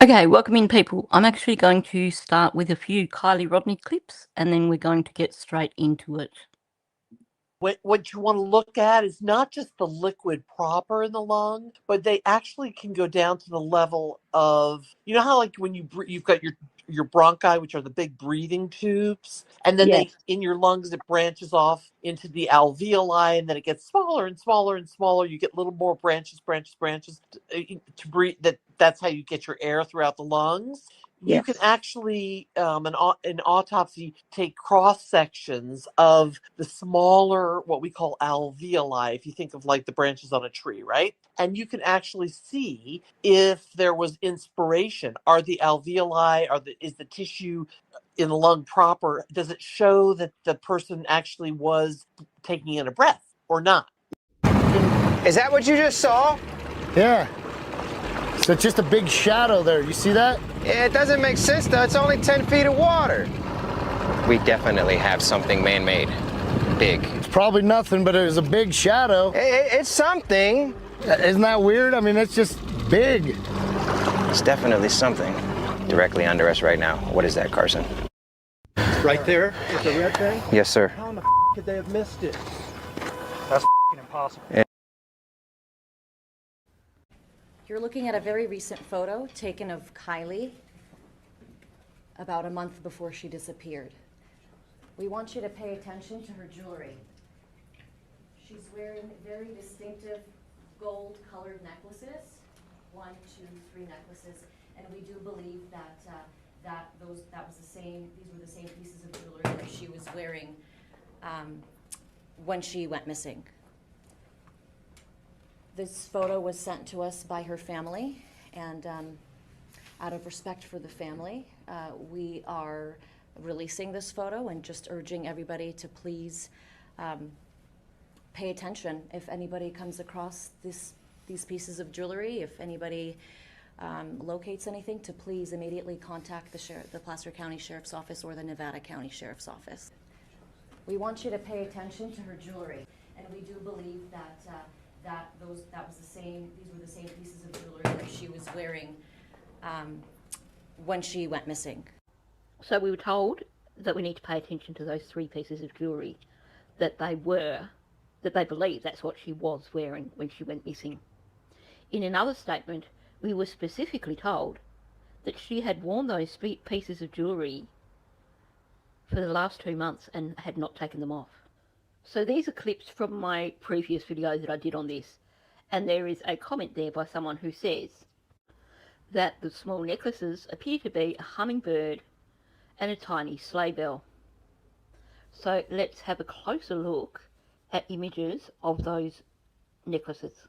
Okay, welcome in, people. I'm actually going to start with a few Kylie Rodney clips, and then we're going to get straight into it. What you want to look at is not just the liquid proper in the lung, but they actually can go down to the level of, you know how like when you've got your bronchi, which are the big breathing tubes, and then Yes. in your lungs it branches off into the alveoli, and then it gets smaller and smaller and smaller. You get little more branches to breathe. That's how you get your air throughout the lungs. You can actually, an autopsy, take cross sections of the smaller, what we call alveoli, if you think of like the branches on a tree, right? And you can actually see if there was inspiration. Are the alveoli, is the tissue in the lung proper? Does it show that the person actually was taking in a breath or not? Is that what you just saw? Yeah. So it's just a big shadow there. You see that? It doesn't make sense, though. It's only 10 feet of water. We definitely have something man-made. Big. It's probably nothing, but it was a big shadow. It's something. Isn't that weird? I mean, it's just big. It's definitely something. Directly under us right now. What is that, Carson? Right there with the red thing? Yes, sir. How in the could they have missed it? That's impossible. You're looking at a very recent photo taken of Kylie about a month before she disappeared. We want you to pay attention to her jewelry. She's wearing very distinctive gold-colored necklaces, 1, 2, 3 necklaces, and we do believe that these were the same pieces of jewelry that she was wearing when she went missing. This photo was sent to us by her family, and out of respect for the family, we are releasing this photo and just urging everybody to please pay attention. If anybody comes across these pieces of jewelry, if anybody locates anything, to please immediately contact the Placer County Sheriff's Office or the Nevada County Sheriff's Office. We want you to pay attention to her jewelry, and we do believe that these were the same pieces of jewelry that she was wearing when she went missing. So we were told that we need to pay attention to those 3 pieces of jewellery that they believe that's what she was wearing when she went missing. In another statement, we were specifically told that she had worn those pieces of jewellery for the last 2 months and had not taken them off. So these are clips from my previous video that I did on this, and there is a comment there by someone who says that the small necklaces appear to be a hummingbird and a tiny sleigh bell. So let's have a closer look at images of those necklaces.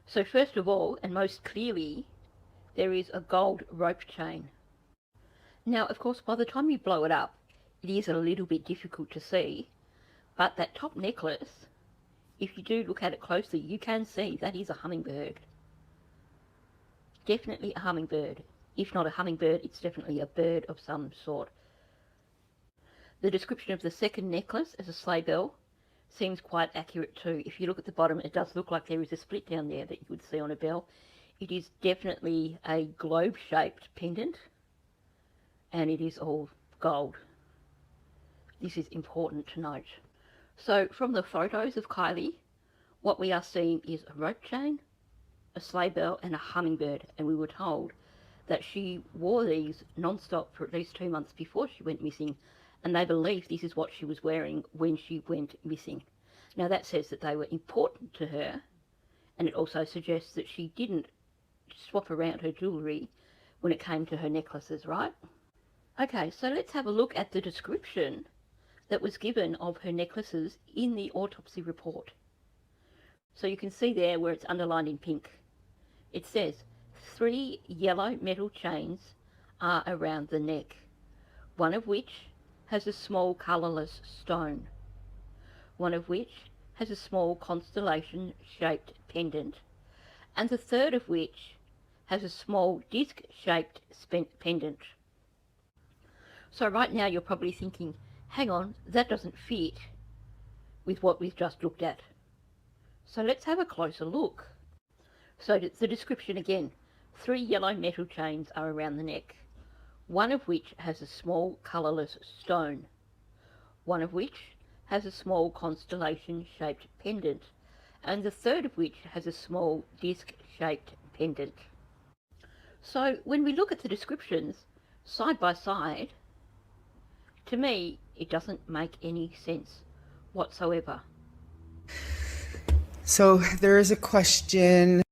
So first of all, and most clearly, there is a gold rope chain. Now, of course, by the time you blow it up, it is a little bit difficult to see, but that top necklace, if you do look at it closely, you can see that is a hummingbird. Definitely a hummingbird. If not a hummingbird, it's definitely a bird of some sort. The description of the second necklace as a sleigh bell seems quite accurate too. If you look at the bottom, it does look like there is a split down there that you would see on a bell. It is definitely a globe-shaped pendant, and it is all gold. This is important to note. So from the photos of Kylie, what we are seeing is a rope chain, a sleigh bell and a hummingbird, and we were told that she wore these non-stop for at least 2 months before she went missing, and they believe this is what she was wearing when she went missing. Now that says that they were important to her, and it also suggests that she didn't swap around her jewellery when it came to her necklaces, right? Okay, so let's have a look at the description that was given of her necklaces in the autopsy report. So you can see there where it's underlined in pink. It says 3 yellow metal chains are around the neck, one of which has a small colourless stone, one of which has a small constellation-shaped pendant, and the third of which has a small disc-shaped pendant. So right now you're probably thinking, hang on, that doesn't fit with what we've just looked at. So let's have a closer look. So the description again, 3 yellow metal chains are around the neck, one of which has a small colourless stone, one of which has a small constellation-shaped pendant, and the third of which has a small disc-shaped pendant. So when we look at the descriptions side by side, to me it doesn't make any sense whatsoever. So there is a question.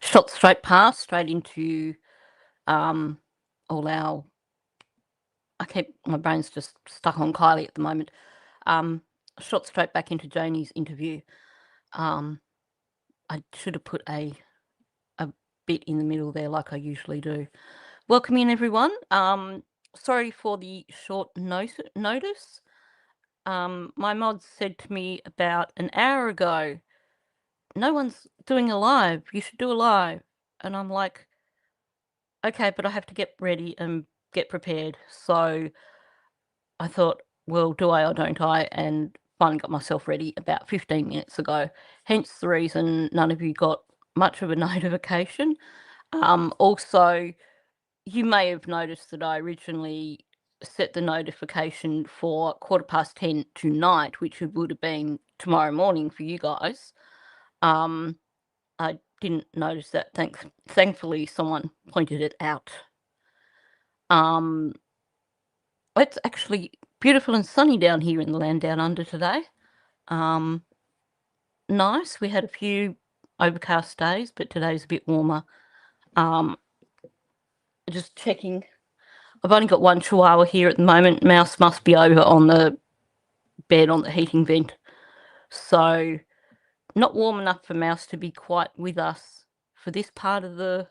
Shot straight past, straight into all our... my brain's just stuck on Kylie at the moment. Shot straight back into Janie's interview. I should have put a bit in the middle there like I usually do. Welcome in, everyone. Sorry for the short notice. My mod said to me about an hour ago, no one's doing a live, you should do a live. And I'm like, okay, but I have to get ready and get prepared. So I thought, well, do I or don't I? And finally got myself ready about 15 minutes ago. Hence the reason none of you got much of a notification. Also, you may have noticed that I originally set the notification for 10:15 tonight, which would have been tomorrow morning for you guys. I didn't notice that. Thankfully, someone pointed it out. It's actually beautiful and sunny down here in the land down under today. Nice. We had a few overcast days, but today's a bit warmer. Just checking. I've only got one chihuahua here at the moment. Mouse must be over on the bed on the heating vent. So not warm enough for Mouse to be quite with us for this part of the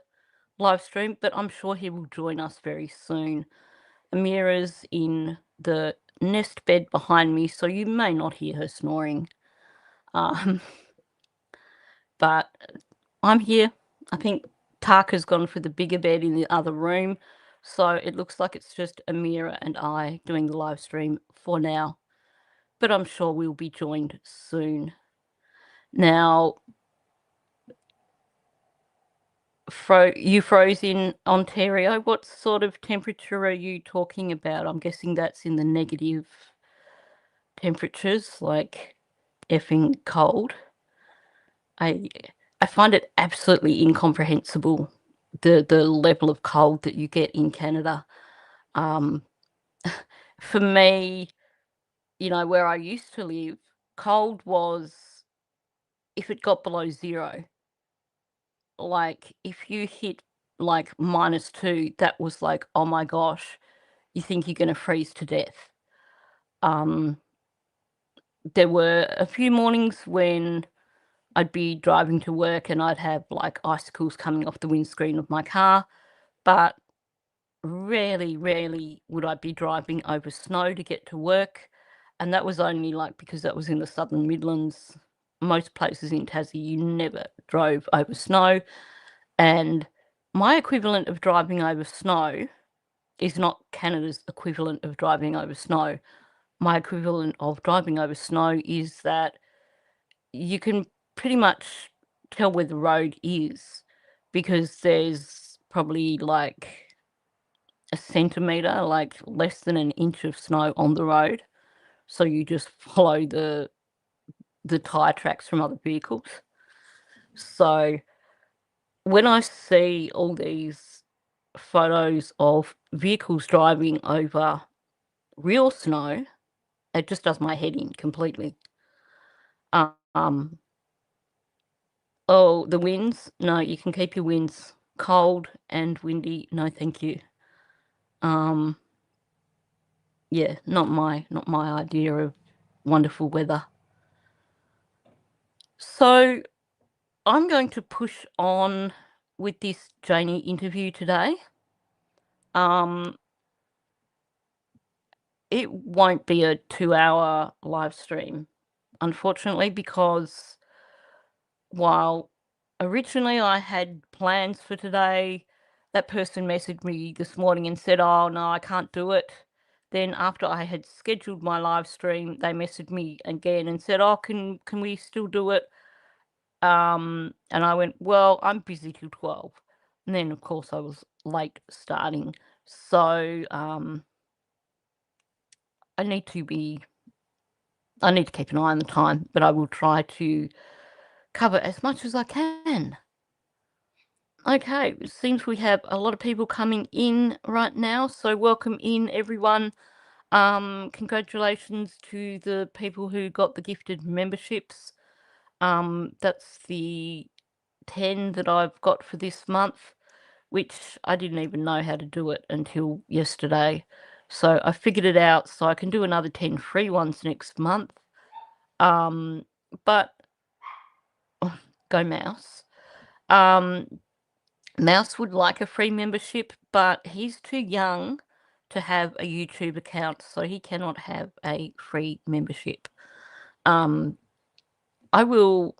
live stream, but I'm sure he will join us very soon. Amira's in the nest bed behind me, so you may not hear her snoring. But I'm here. I think Tarka's gone for the bigger bed in the other room, so it looks like it's just Amira and I doing the live stream for now. But I'm sure we'll be joined soon. Now, you froze in Ontario. What sort of temperature are you talking about? I'm guessing that's in the negative temperatures, like effing cold. I find it absolutely incomprehensible, the level of cold that you get in Canada. For me, where I used to live, cold was if it got below 0. Like, if you hit, like, -2, that was like, oh my gosh, you think you're gonna freeze to death. There were a few mornings when I'd be driving to work and I'd have, like, icicles coming off the windscreen of my car, but rarely would I be driving over snow to get to work, and that was only, like, because that was in the Southern Midlands. Most places in Tassie, you never drove over snow, and my equivalent of driving over snow is not Canada's equivalent of driving over snow. My equivalent of driving over snow is that you can pretty much tell where the road is because there's probably like a centimetre, like less than an inch of snow on the road. So you just follow the tyre tracks from other vehicles. So when I see all these photos of vehicles driving over real snow, it just does my head in completely. Oh, the winds? No, you can keep your winds. Cold and windy, no thank you. Yeah, not my idea of wonderful weather. So I'm going to push on with this Janie interview today. It won't be a 2-hour live stream, unfortunately, because while originally I had plans for today, that person messaged me this morning and said, oh no, I can't do it. Then after I had scheduled my live stream, they messaged me again and said, oh, can we still do it? And I went, well, I'm busy till 12. And then, of course, I was late starting. So I need to keep an eye on the time, but I will try to cover as much as I can. Okay, it seems we have a lot of people coming in right now, so welcome in, everyone. Congratulations to the people who got the gifted memberships. That's the 10 that I've got for this month, which I didn't even know how to do it until yesterday. So I figured it out, so I can do another 10 free ones next month. But go Mouse. Mouse would like a free membership, but he's too young to have a YouTube account, so he cannot have a free membership. I will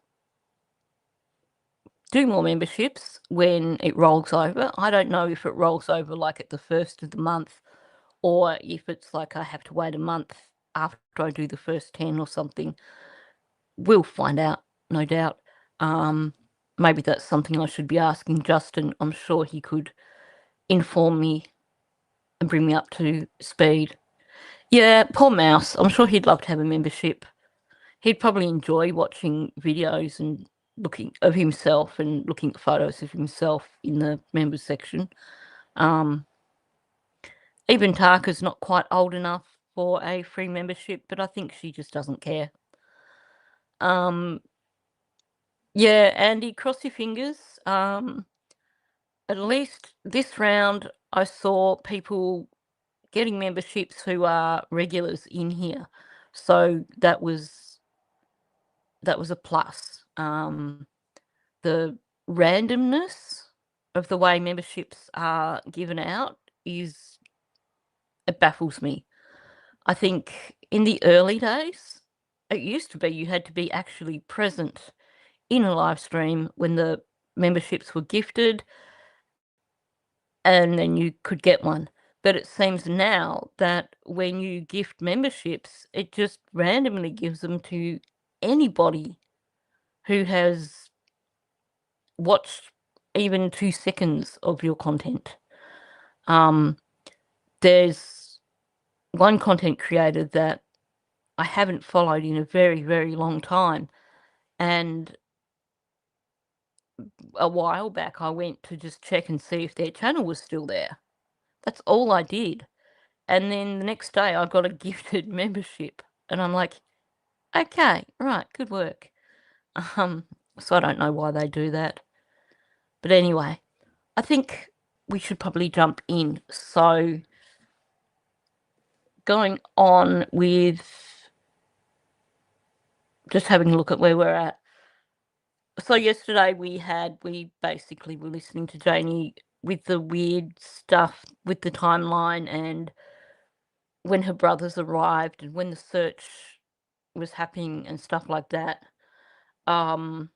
do more memberships when it rolls over. I don't know if it rolls over like at the first of the month, or if it's like I have to wait a month after I do the first 10 or something. We'll find out, no doubt. Maybe that's something I should be asking Justin. I'm sure he could inform me and bring me up to speed. Yeah, poor Mouse. I'm sure he'd love to have a membership. He'd probably enjoy watching videos and looking of himself and looking at photos of himself in the members section. Even Tarka's not quite old enough for a free membership, but I think she just doesn't care. Yeah, Andy, cross your fingers. At least this round I saw people getting memberships who are regulars in here. So that was a plus. The randomness of the way memberships are given out it baffles me. I think in the early days, it used to be you had to be actually present in a live stream when the memberships were gifted, and then you could get one. But it seems now that when you gift memberships, it just randomly gives them to anybody who has watched even 2 seconds of your content. There's one content creator that I haven't followed in a very, very long time, and a while back I went to just check and see if their channel was still there. That's all I did. And then the next day I got a gifted membership, and I'm like, okay, right, good work. So I don't know why they do that. But anyway, I think we should probably jump in. So going on with just having a look at where we're at. So yesterday we basically were listening to Janie with the weird stuff with the timeline and when her brothers arrived and when the search was happening and stuff like that. So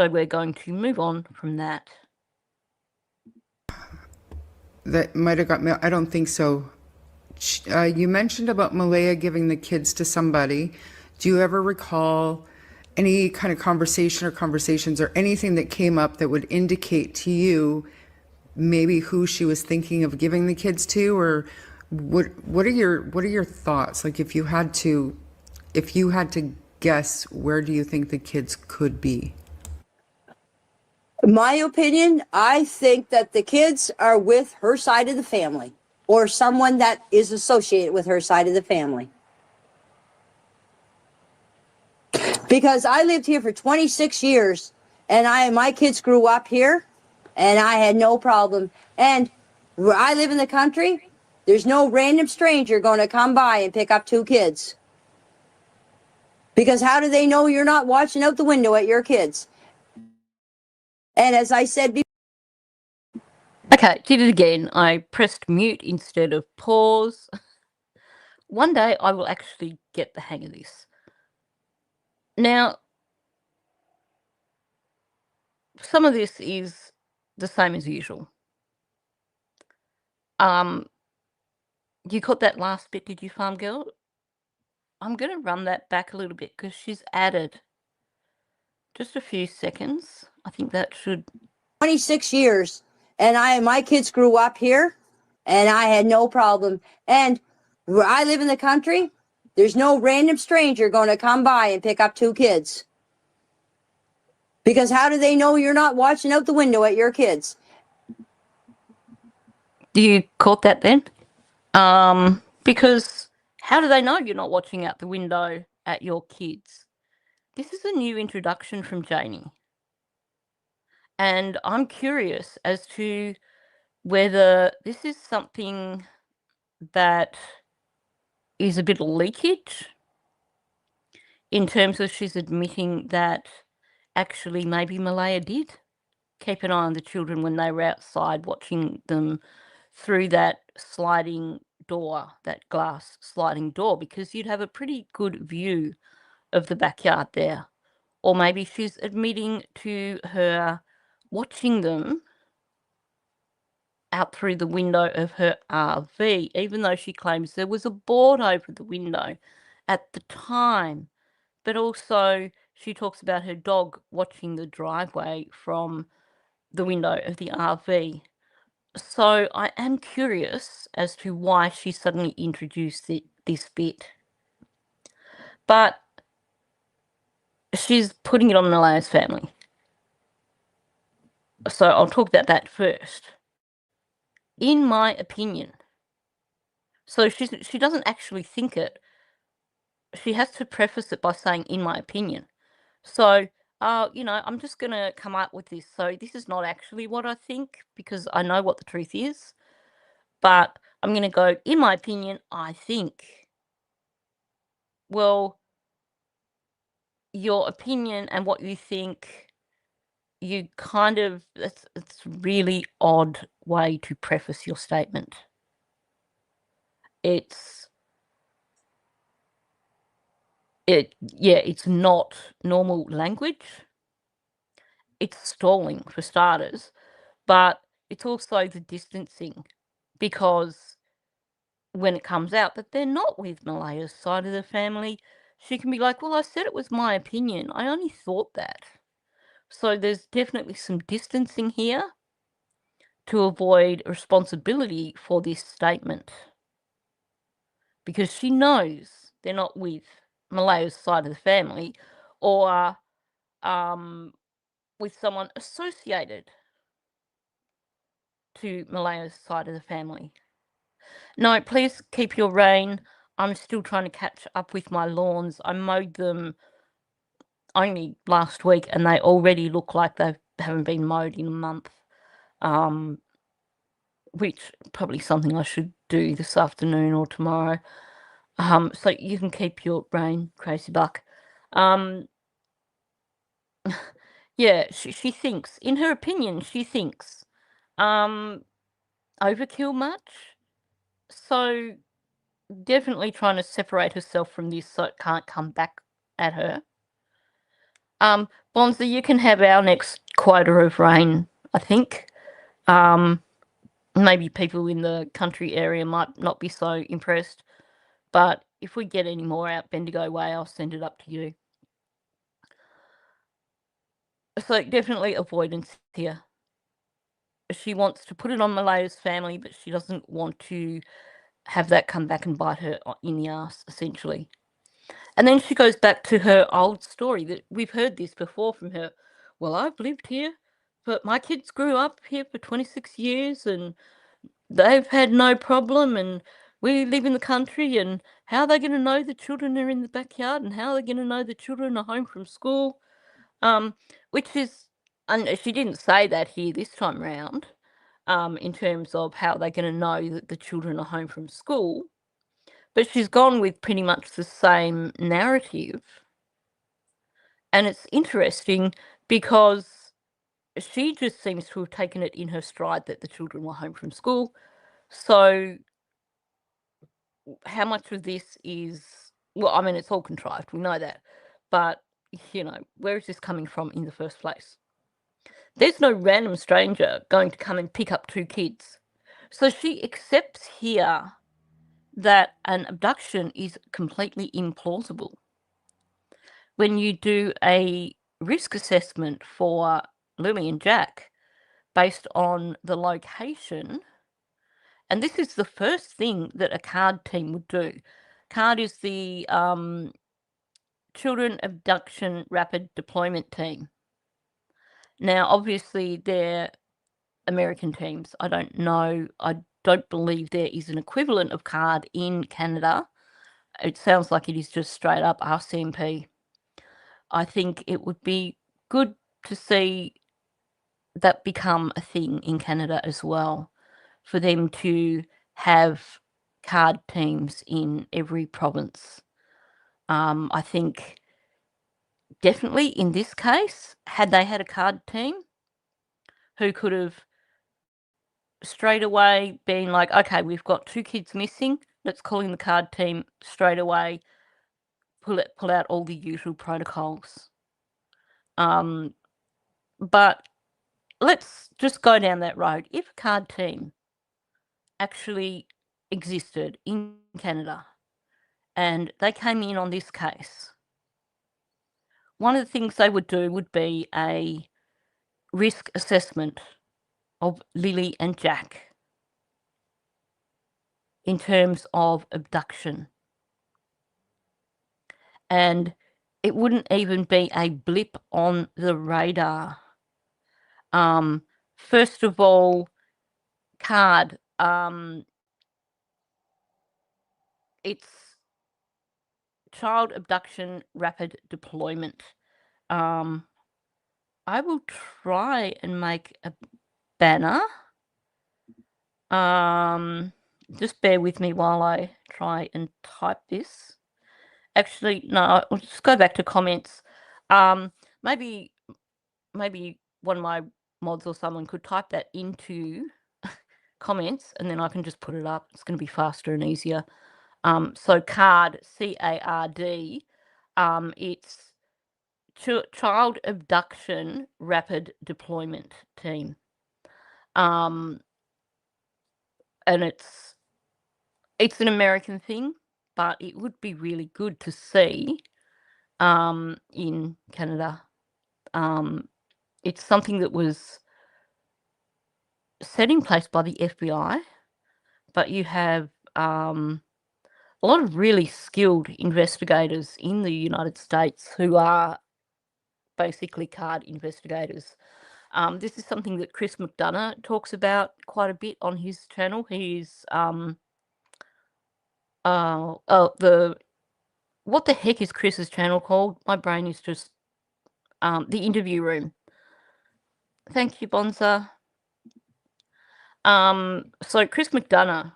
we're going to move on from that. That might have got me. I don't think so. You mentioned about Malehya giving the kids to somebody. Do you ever recall any kind of conversation or conversations or anything that came up that would indicate to you maybe who she was thinking of giving the kids to, or what are your thoughts? Like if you had to guess, where do you think the kids could be? My opinion, I think that the kids are with her side of the family or someone that is associated with her side of the family. Because I lived here for 26 years and my kids grew up here and I had no problem. And where I live in the country, there's no random stranger going to come by and pick up 2 kids. Because how do they know you're not watching out the window at your kids? And as I said before, Okay, did it again. I pressed mute instead of pause. One day I will actually get the hang of this. Now, some of this is the same as usual. You caught that last bit, did you, Farm Girl? I'm going to run that back a little bit because she's added Just a few seconds. I think that should... 26 years, and my kids grew up here, and I had no problem. And where I live in the country, there's no random stranger going to come by and pick up 2 kids. Because how do they know you're not watching out the window at your kids? Do you caught that then? Because how do they know you're not watching out the window at your kids? This is a new introduction from Janie. And I'm curious as to whether this is something that is a bit of leakage in terms of she's admitting that actually maybe Malehya did keep an eye on the children when they were outside, watching them through that sliding door, that glass sliding door, because you'd have a pretty good view of the backyard there. Or maybe she's admitting to her watching them out through the window of her RV, even though she claims there was a board over the window at the time. But also she talks about her dog watching the driveway from the window of the RV. So I am curious as to why she suddenly introduced this bit. But she's putting it on Malehya's family. So I'll talk about that first. In my opinion. So she doesn't actually think it. She has to preface it by saying, in my opinion. So, I'm just going to come up with this. So this is not actually what I think, because I know what the truth is. But I'm going to go, in my opinion, I think. Well, your opinion and what you think, you kind of, it's really odd way to preface your statement. It's not normal language. It's stalling for starters, but it's also the distancing, because when it comes out that they're not with Malehya's side of the family, she can be like, well, I said it was my opinion. I only thought that. So there's definitely some distancing here to avoid responsibility for this statement, because she knows they're not with Malehya's side of the family, or with someone associated to Malehya's side of the family. No, please keep your rain. I'm still trying to catch up with my lawns. I mowed them only last week, and they already look like they haven't been mowed in a month. Which probably something I should do this afternoon or tomorrow. So you can keep your rain, crazy buck. Yeah, she thinks, in her opinion, she thinks, overkill much. So definitely trying to separate herself from this so it can't come back at her. Bonza, you can have our next quota of rain, I think. Maybe people in the country area might not be so impressed, but if we get any more out Bendigo way, I'll send it up to you. So definitely avoidance here. She wants to put it on Malehya's family, but she doesn't want to have that come back and bite her in the ass, essentially. And then she goes back to her old story that we've heard this before from her. Well, I've lived here, but my kids grew up here for 26 years and they've had no problem, and we live in the country, and how are they going to know the children are in the backyard, and how are they going to know the children are home from school? Which is, and she didn't say that here this time round, in terms of how they're going to know that the children are home from school. But she's gone with pretty much the same narrative. And it's interesting because she just seems to have taken it in her stride that the children were home from school. So how much of this is, well, I mean, it's all contrived, we know that. But, where is this coming from in the first place? There's no random stranger going to come and pick up 2 kids. So she accepts here that an abduction is completely implausible. When you do a risk assessment for Lily and Jack based on the location. And this is the first thing that a CARD team would do. CARD is the Children Abduction Rapid Deployment Team. Now, obviously, they're American teams. I don't know. I don't believe there is an equivalent of CARD in Canada. It sounds like it is just straight up RCMP. I think it would be good to see that become a thing in Canada as well, for them to have CARD teams in every province. I think definitely in this case, had they had a CARD team who could have straight away been like, okay, we've got 2 kids missing, let's call in the CARD team straight away, pull out all the usual protocols. But let's just go down that road. If a CARD team actually existed in Canada and they came in on this case, one of the things they would do would be a risk assessment of Lily and Jack in terms of abduction. And it wouldn't even be a blip on the radar. First of all, CARD, it's Child Abduction Rapid Deployment. I will try and make a banner. Just bear with me while I try and type this. Actually, no, I'll just go back to comments. Maybe one of my mods or someone could type that into comments, and then I can just put it up. It's going to be faster and easier. So CARD, C-A-R-D, it's Child Abduction Rapid Deployment Team. And it's an American thing, but it would be really good to see in Canada. It's something that was set in place by the FBI, but you have a lot of really skilled investigators in the United States who are basically CARD investigators. This is something that Chris McDonough talks about quite a bit on his channel. He's what the heck is Chris's channel called? My brain is just The Interview Room. Thank you, Bonza. So Chris McDonough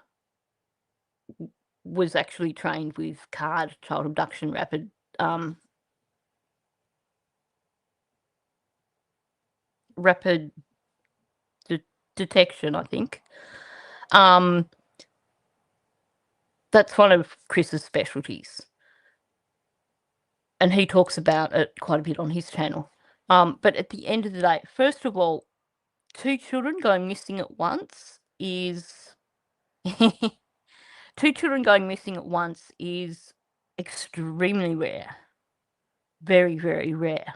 was actually trained with CARD, Child Abduction Rapid Detection, I think. That's one of Chris's specialties. And he talks about it quite a bit on his channel. But at the end of the day, first of all, 2 children going missing at once is 2 children going missing at once is extremely rare. Very, very rare.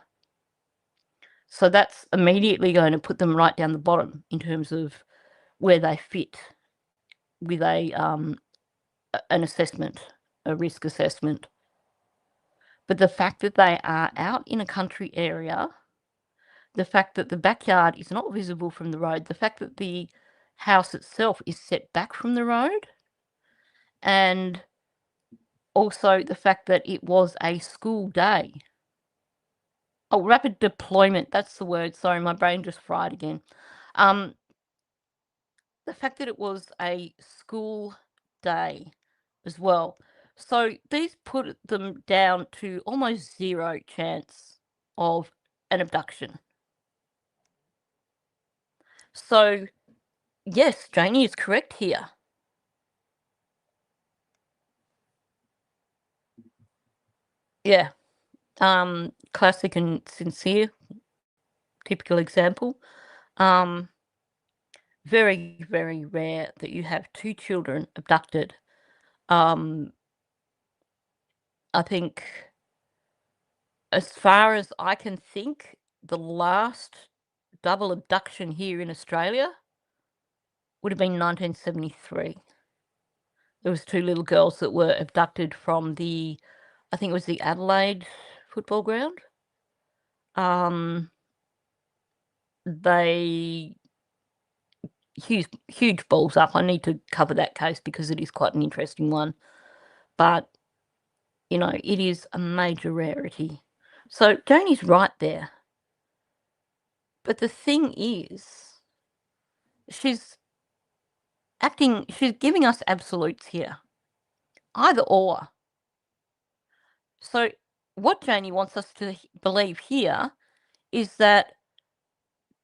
So that's immediately going to put them right down the bottom in terms of where they fit with an assessment, a risk assessment. But the fact that they are out in a country area, the fact that the backyard is not visible from the road, the fact that the house itself is set back from the road, and also the fact that it was a school day. Oh, rapid deployment, that's the word. Sorry, my brain just fried again. The fact that it was a school day as well. So these put them down to almost 0 chance of an abduction. So, yes, Janie is correct here. Yeah. Classic and sincere, typical example. Very, very rare that you have 2 children abducted. I think As far as I can think, the last double abduction here in Australia would have been 1973. There was 2 little girls that were abducted from I think it was the Adelaide football ground. They huge balls up. I need to cover that case because it is quite an interesting one. But, it is a major rarity. So Janie's right there. But the thing is, she's giving us absolutes here. Either or. So what Janie wants us to believe here is that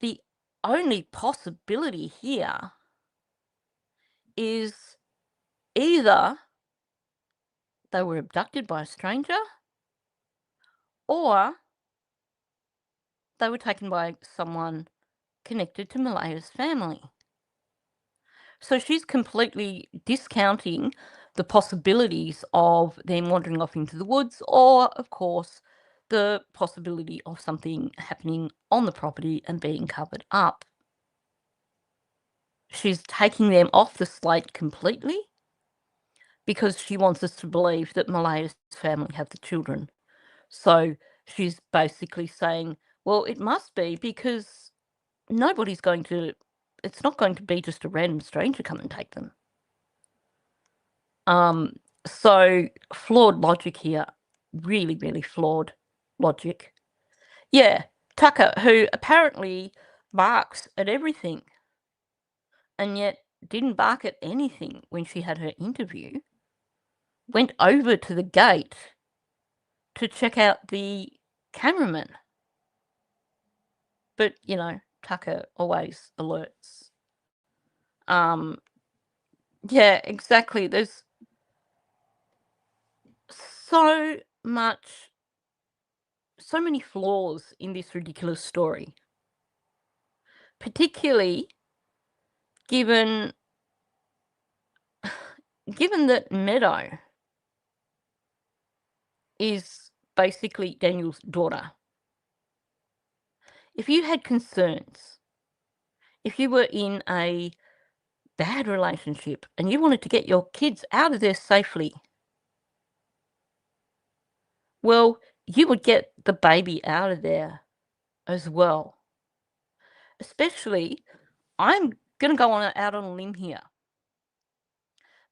the only possibility here is either they were abducted by a stranger or they were taken by someone connected to Malehya's family. So she's completely discounting the possibilities of them wandering off into the woods or, of course, the possibility of something happening on the property and being covered up. She's taking them off the slate completely because she wants us to believe that Malehya's family have the children. So she's basically saying, well, it must be because it's not going to be just a random stranger come and take them. So flawed logic here. Really, really flawed logic. Yeah, Tucker, who apparently barks at everything and yet didn't bark at anything when she had her interview, went over to the gate to check out the cameraman. But, Tucker always alerts. Yeah, exactly. There's so many flaws in this ridiculous story. Particularly given that Meadow is basically Daniel's daughter. If you had concerns, if you were in a bad relationship and you wanted to get your kids out of there safely, well, you would get the baby out of there as well. Especially, I'm going to go out on a limb here.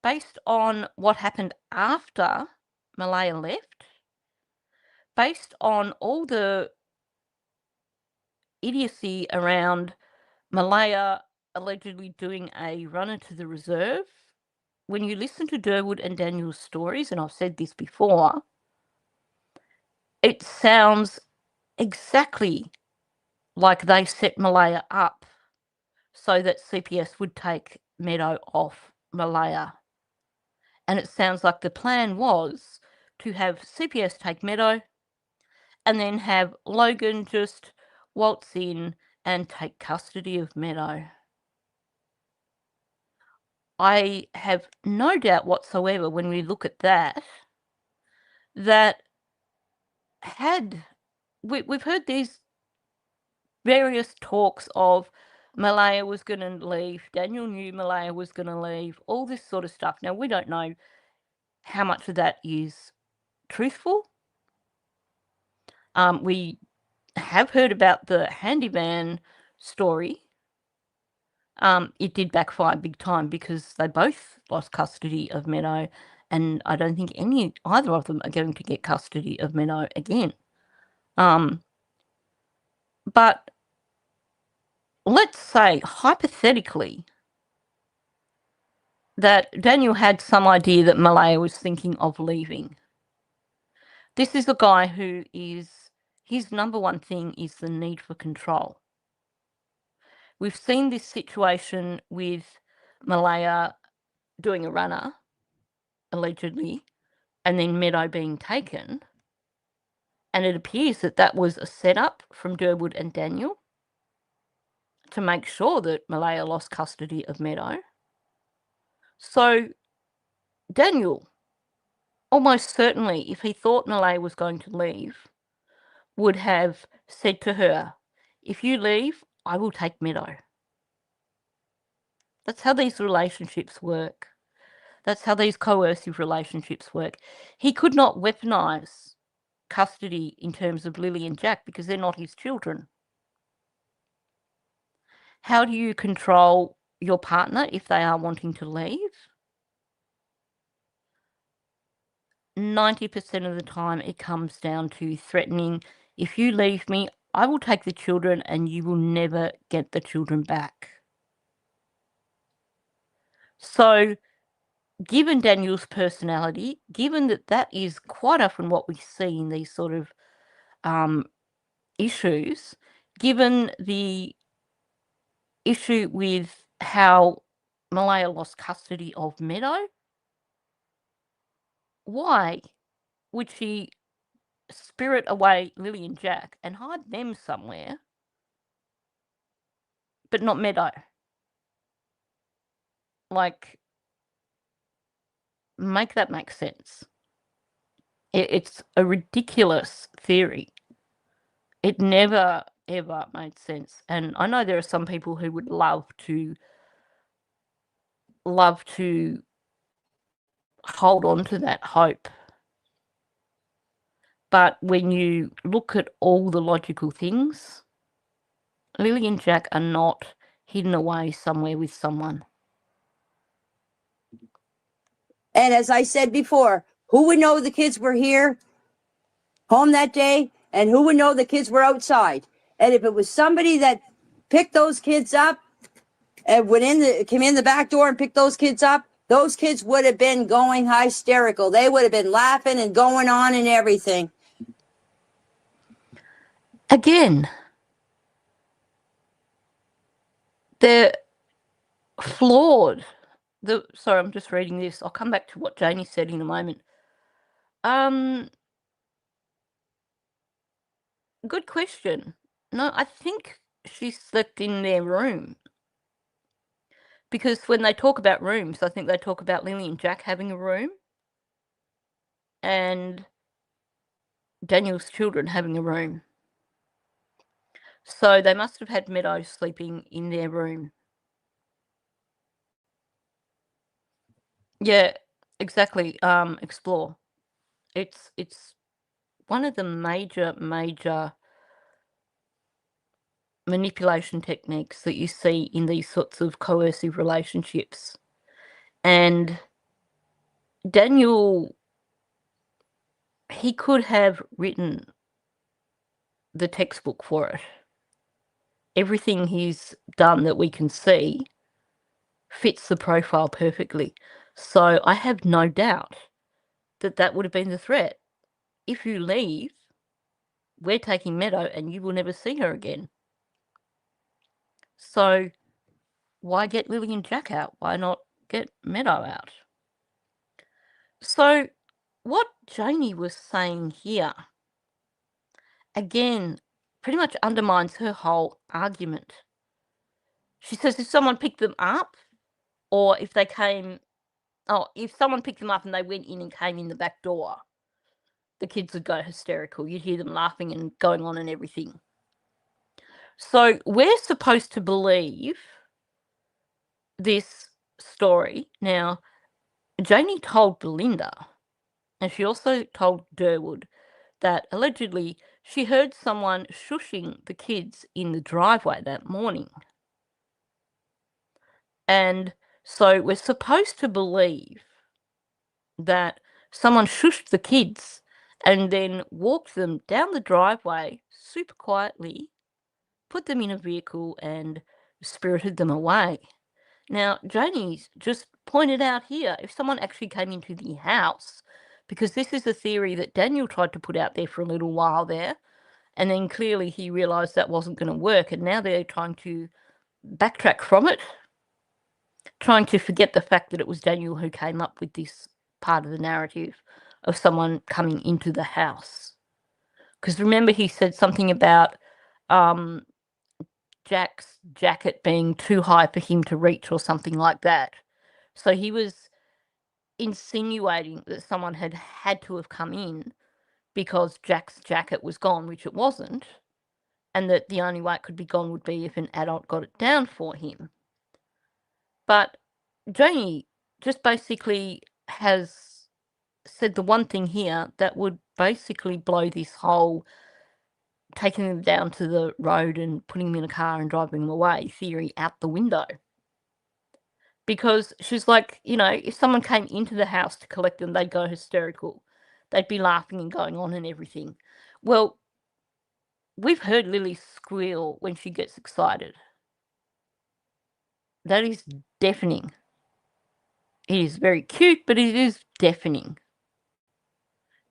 Based on what happened after Malehya left, based on all the idiocy around Malehya allegedly doing a runner to the reserve, when you listen to Durwood and Daniel's stories, and I've said this before, it sounds exactly like they set Malehya up so that CPS would take Meadow off Malehya. And it sounds like the plan was to have CPS take Meadow and then have Logan just waltz in and take custody of Meadow. I have no doubt whatsoever when we look at that we've heard these various talks of Malehya was going to leave, Daniel knew Malehya was going to leave, all this sort of stuff. Now, we don't know how much of that is truthful. We have heard about the handyman story. It did backfire big time because they both lost custody of Meadow, and I don't think either of them are going to get custody of Meadow again. But let's say, hypothetically, that Daniel had some idea that Malehya was thinking of leaving. This is a guy who his number one thing is the need for control. We've seen this situation with Malehya doing a runner, allegedly, and then Meadow being taken. And it appears that was a setup from Durwood and Daniel to make sure that Malehya lost custody of Meadow. So Daniel, almost certainly, if he thought Malehya was going to leave, would have said to her, if you leave, I will take Meadow. That's how these relationships work. That's how these coercive relationships work. He could not weaponize custody in terms of Lily and Jack because they're not his children. How do you control your partner if they are wanting to leave? 90% of the time it comes down to threatening, if you leave me, I will take the children and you will never get the children back. So, given Daniel's personality, given that that is quite often what we see in these sort of issues, given the issue with how Malehya lost custody of Meadow, why would she spirit away Lily and Jack and hide them somewhere, but not Meadow? Like, make that make sense. It's a ridiculous theory. It never, ever made sense. And I know there are some people who would love to hold on to that hope. But when you look at all the logical things, Lily and Jack are not hidden away somewhere with someone. And as I said before, who would know the kids were here, home that day, and who would know the kids were outside? And if it was somebody that picked those kids up and came in the back door and picked those kids up, those kids would have been going hysterical. They would have been laughing and going on and everything. Again, they're flawed. Sorry, I'm just reading this. I'll come back to what Janie said in a moment. Good question. No, I think she slept in their room. Because when they talk about rooms, I think they talk about Lily and Jack having a room and Daniel's children having a room. So they must have had Meadow sleeping in their room. Yeah, exactly. Explore. It's one of the major manipulation techniques that you see in these sorts of coercive relationships. And Daniel, he could have written the textbook for it. Everything he's done that we can see fits the profile perfectly. So I have no doubt that that would have been the threat. If you leave, we're taking Meadow and you will never see her again. So why get Lily and Jack out? Why not get Meadow out? So what Janie was saying here, again, pretty much undermines her whole argument. She says if someone picked them up, or if someone picked them up and they went in and came in the back door, the kids would go hysterical. You'd hear them laughing and going on and everything. So we're supposed to believe this story. Now, Janie told Belinda, and she also told Durwood, that allegedly she heard someone shushing the kids in the driveway that morning. And so we're supposed to believe that someone shushed the kids and then walked them down the driveway super quietly, put them in a vehicle and spirited them away. Now, Janie's just pointed out here, if someone actually came into the house, because this is a theory that Daniel tried to put out there for a little while there, and then clearly he realised that wasn't going to work, and now they're trying to backtrack from it, trying to forget the fact that it was Daniel who came up with this part of the narrative of someone coming into the house. Because remember, he said something about Jack's jacket being too high for him to reach or something like that. So he was insinuating that someone had to have come in because Jack's jacket was gone, which it wasn't, and that the only way it could be gone would be if an adult got it down for him. But Janie just basically has said the one thing here that would basically blow this whole taking them down to the road and putting them in a car and driving them away theory out the window. Because she's like, if someone came into the house to collect them, they'd go hysterical. They'd be laughing and going on and everything. Well, we've heard Lily squeal when she gets excited. That is deafening. It is very cute, but it is deafening.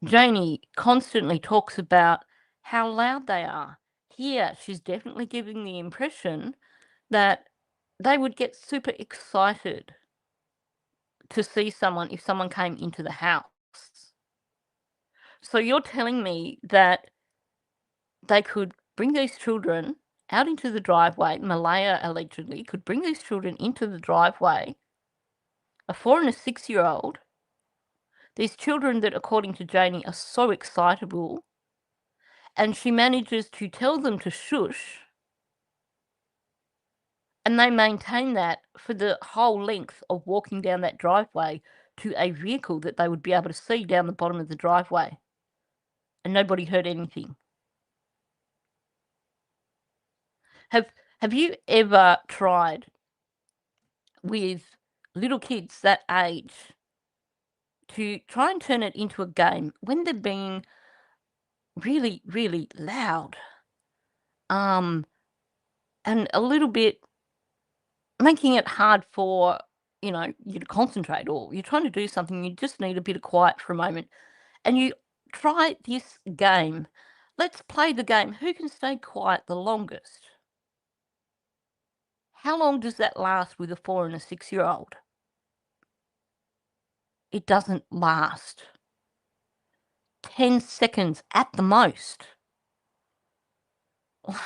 Janie constantly talks about how loud they are. Here, she's definitely giving the impression that they would get super excited to see someone if someone came into the house. So you're telling me that they could bring these children out into the driveway, Malehya allegedly could bring these children into the driveway, a 4 and a 6-year-old, these children that according to Janie are so excitable, and she manages to tell them to shush, and they maintain that for the whole length of walking down that driveway to a vehicle that they would be able to see down the bottom of the driveway. And nobody heard anything. Have you ever tried with little kids that age to try and turn it into a game when they're being really, really loud? And a little bit making it hard for, you to concentrate, or you're trying to do something, you just need a bit of quiet for a moment. And you try this game. Let's play the game. Who can stay quiet the longest? How long does that last with a 4 and a 6-year-old? It doesn't last. 10 seconds at the most.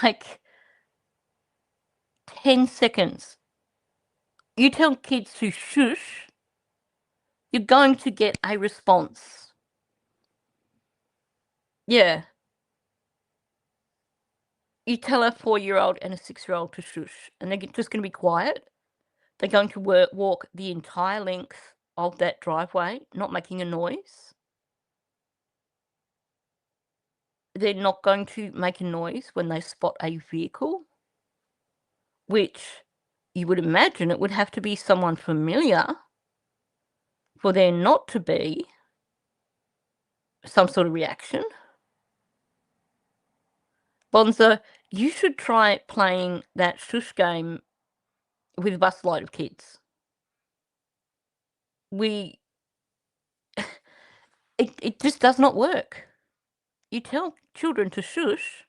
Like, 10 seconds. You tell kids to shush, you're going to get a response. Yeah. You tell a 4-year-old and a 6-year-old to shush, and they're just going to be quiet. They're going to walk the entire length of that driveway, not making a noise. They're not going to make a noise when they spot a vehicle, which you would imagine it would have to be someone familiar for there not to be some sort of reaction. Bonza, you should try playing that shush game with a busload of kids. It just does not work. You tell children to shush,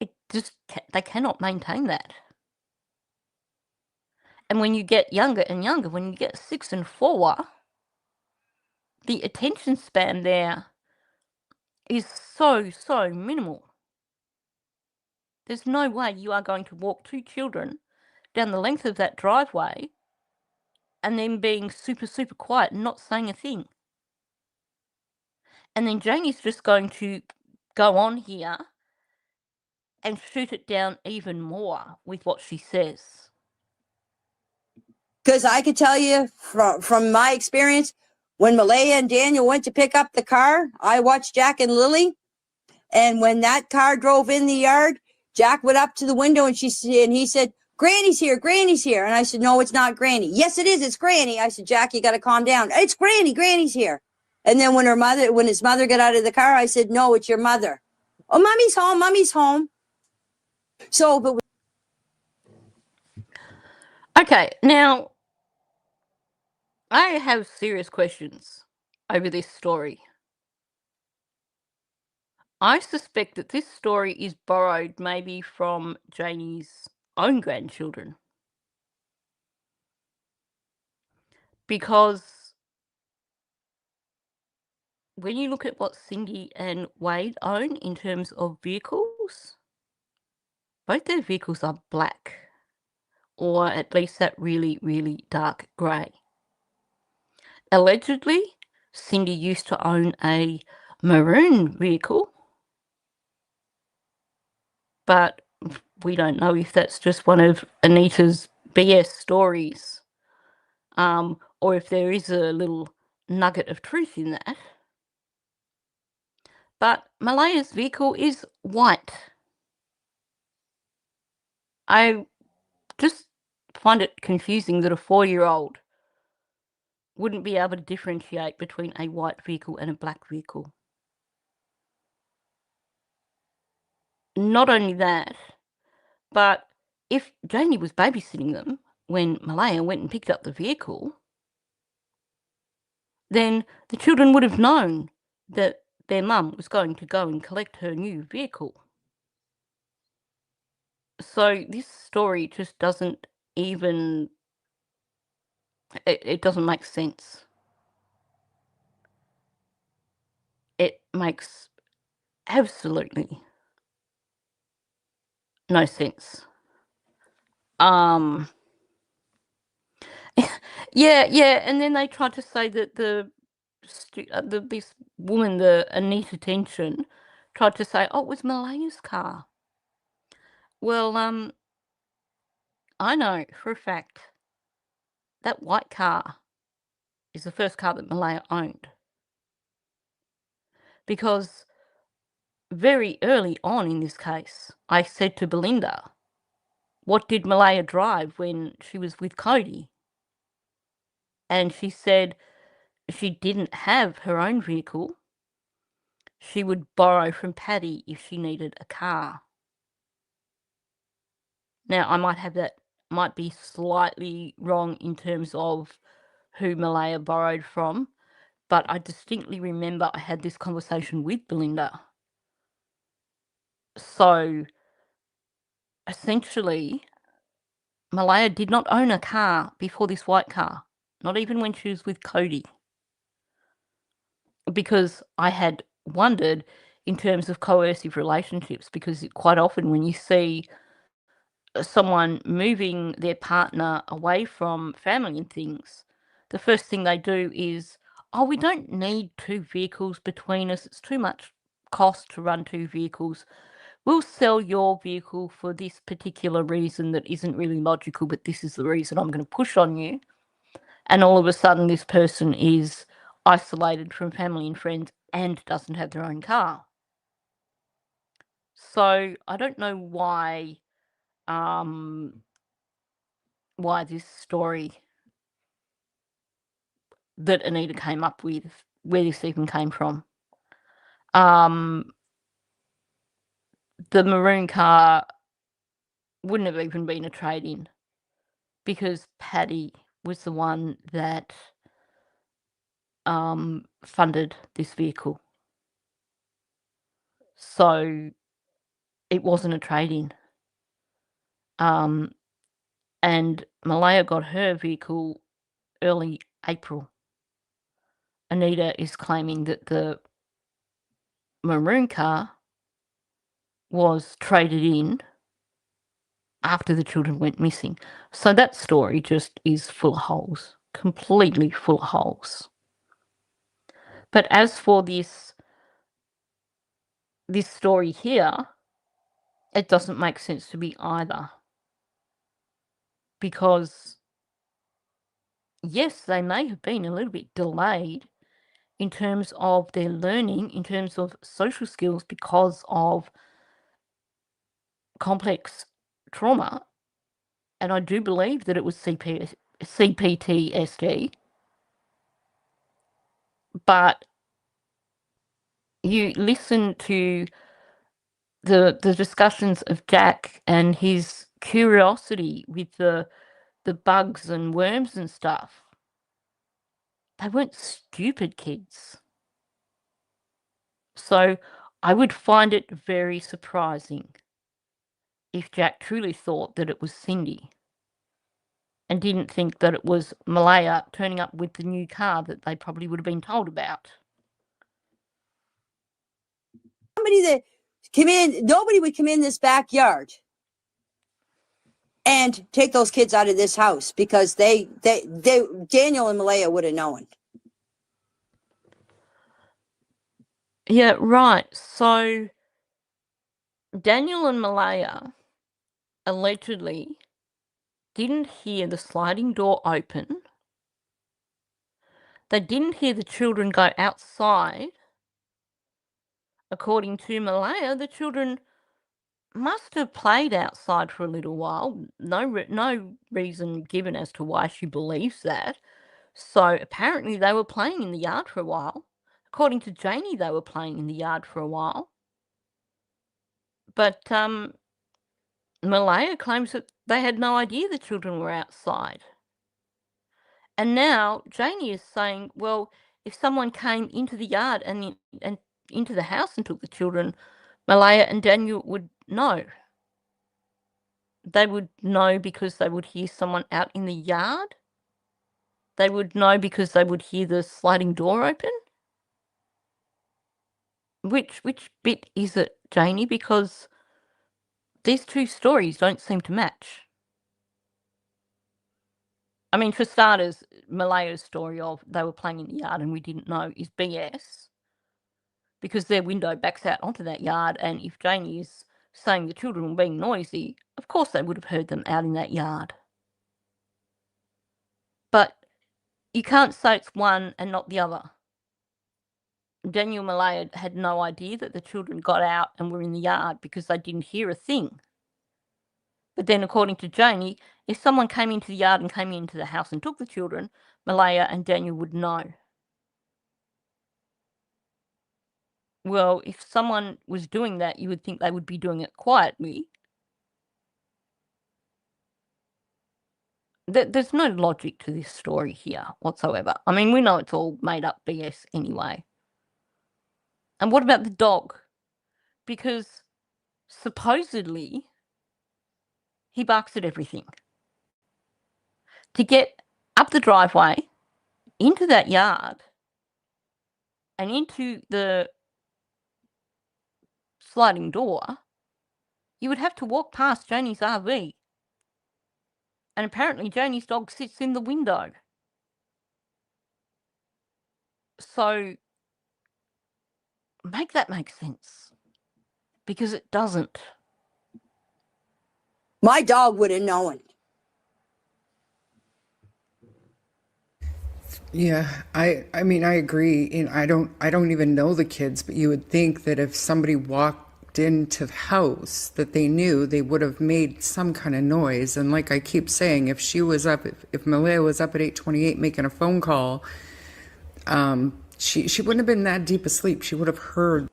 they cannot maintain that. And when you get younger and younger, when you get 6 and 4, the attention span there is so, so minimal. There's no way you are going to walk 2 children down the length of that driveway and then being super, super quiet and not saying a thing. And then Janie's just going to go on here and shoot it down even more with what she says. Because I can tell you from my experience, when Malehya and Daniel went to pick up the car, I watched Jack and Lily. And when that car drove in the yard, Jack went up to the window and he said, "Granny's here, Granny's here." And I said, "No, it's not Granny." "Yes, it is. It's Granny." I said, "Jack, you got to calm down." "It's Granny. Granny's here." And then when his mother got out of the car, I said, "No, it's your mother." "Oh, Mommy's home. Mommy's home." So, but Okay, now, I have serious questions over this story. I suspect that this story is borrowed maybe from Janie's own grandchildren. Because when you look at what Cindy and Wade own in terms of vehicles, both their vehicles are black, or at least that really, really dark grey. Allegedly, Cindy used to own a maroon vehicle, but we don't know if that's just one of Anita's BS stories, or if there is a little nugget of truth in that. But Malehya's vehicle is white. I just find it confusing that a 4-year-old wouldn't be able to differentiate between a white vehicle and a black vehicle. Not only that, but if Janie was babysitting them when Malehya went and picked up the vehicle, then the children would have known that their mum was going to go and collect her new vehicle. So this story just doesn't even, it doesn't make sense. It makes absolutely no sense. Yeah, and then they tried to say that this woman, the Anita Tension, tried to say, oh, it was Malehya's car. Well, I know for a fact that white car is the first car that Malehya owned. Because very early on in this case, I said to Belinda, what did Malehya drive when she was with Cody? And she said she didn't have her own vehicle. She would borrow from Paddy if she needed a car. Now, I might be slightly wrong in terms of who Malehya borrowed from, but I distinctly remember I had this conversation with Belinda. So, essentially, Malehya did not own a car before this white car, not even when she was with Cody. Because I had wondered in terms of coercive relationships, because quite often when you see someone moving their partner away from family and things, the first thing they do is, oh, we don't need 2 vehicles between us. It's too much cost to run 2 vehicles. We'll sell your vehicle for this particular reason that isn't really logical, but this is the reason I'm going to push on you. And all of a sudden, this person is isolated from family and friends and doesn't have their own car. So I don't know why this story that Anita came up with, where this even came from. The maroon car wouldn't have even been a trade-in, because Paddy was the one that funded this vehicle. So it wasn't a trade-in. And Malehya got her vehicle early April. Anita is claiming that the maroon car was traded in after the children went missing. So that story just is full of holes, completely full of holes. But as for this story here, it doesn't make sense to me either. Because, yes, they may have been a little bit delayed in terms of their learning, in terms of social skills, because of complex trauma. And I do believe that it was CPTSD. But you listen to the discussions of Jack and his curiosity with the bugs and worms and stuff. They weren't stupid kids. So I would find it very surprising if Jack truly thought that it was Cindy and didn't think that it was Malehya turning up with the new car that they probably would have been told about. Somebody that came in, nobody would come in this backyard and take those kids out of this house, because they Daniel and Malehya would have known. Yeah, right. So Daniel and Malaya allegedly didn't hear the sliding door open. They didn't hear the children go outside. According to Malaya, the children must have played outside for a little while. No reason given as to why she believes that. So apparently they were playing in the yard for a while. According to Janie, they were playing in the yard for a while. But Malaya claims that they had no idea the children were outside. And now Janie is saying, well, if someone came into the yard and into the house and took the children, Malaya and Daniel would know. They would know because they would hear someone out in the yard. They would know because they would hear the sliding door open. Which bit is it, Janie? Because these two stories don't seem to match. I mean, for starters, Malaya's story of they were playing in the yard and we didn't know is BS. Because their window backs out onto that yard, and if Janie is saying the children were being noisy, of course they would have heard them out in that yard. But you can't say it's one and not the other. Daniel Malaya had no idea that the children got out and were in the yard because they didn't hear a thing. But then, according to Janie, if someone came into the yard and came into the house and took the children, Malaya and Daniel would know. Well, if someone was doing that, you would think they would be doing it quietly. There's no logic to this story here whatsoever. I mean, we know it's all made up BS anyway. And what about the dog? Because supposedly he barks at everything. To get up the driveway, into that yard, and into the sliding door, you would have to walk past Janie's RV. And apparently Janie's dog sits in the window. So make that make sense. Because it doesn't. My dog would have known. Yeah, I mean I agree, and I don't even know the kids, but you would think that if somebody walked into the house that they knew, they would have made some kind of noise. And like I keep saying, if she was up, if Malaya was up at 8:28 making a phone call, she wouldn't have been that deep asleep. She would have heard.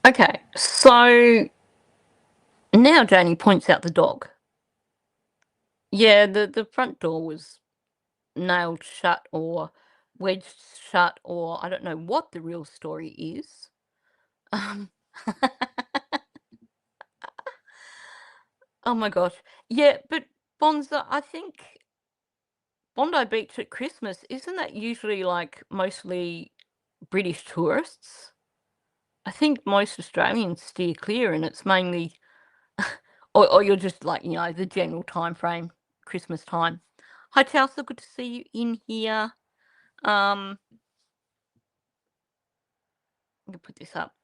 Okay, so now Janie points out the dog. Yeah, the front door was nailed shut or wedged shut, or I don't know what the real story is. Oh my gosh. Yeah, but Bonza, I think Bondi Beach at Christmas, isn't that usually like mostly British tourists? I think most Australians steer clear, and it's mainly, or you're just like, the general time frame, Christmas time. Hi, Chelsea, good to see you in here. I'm gonna put this up.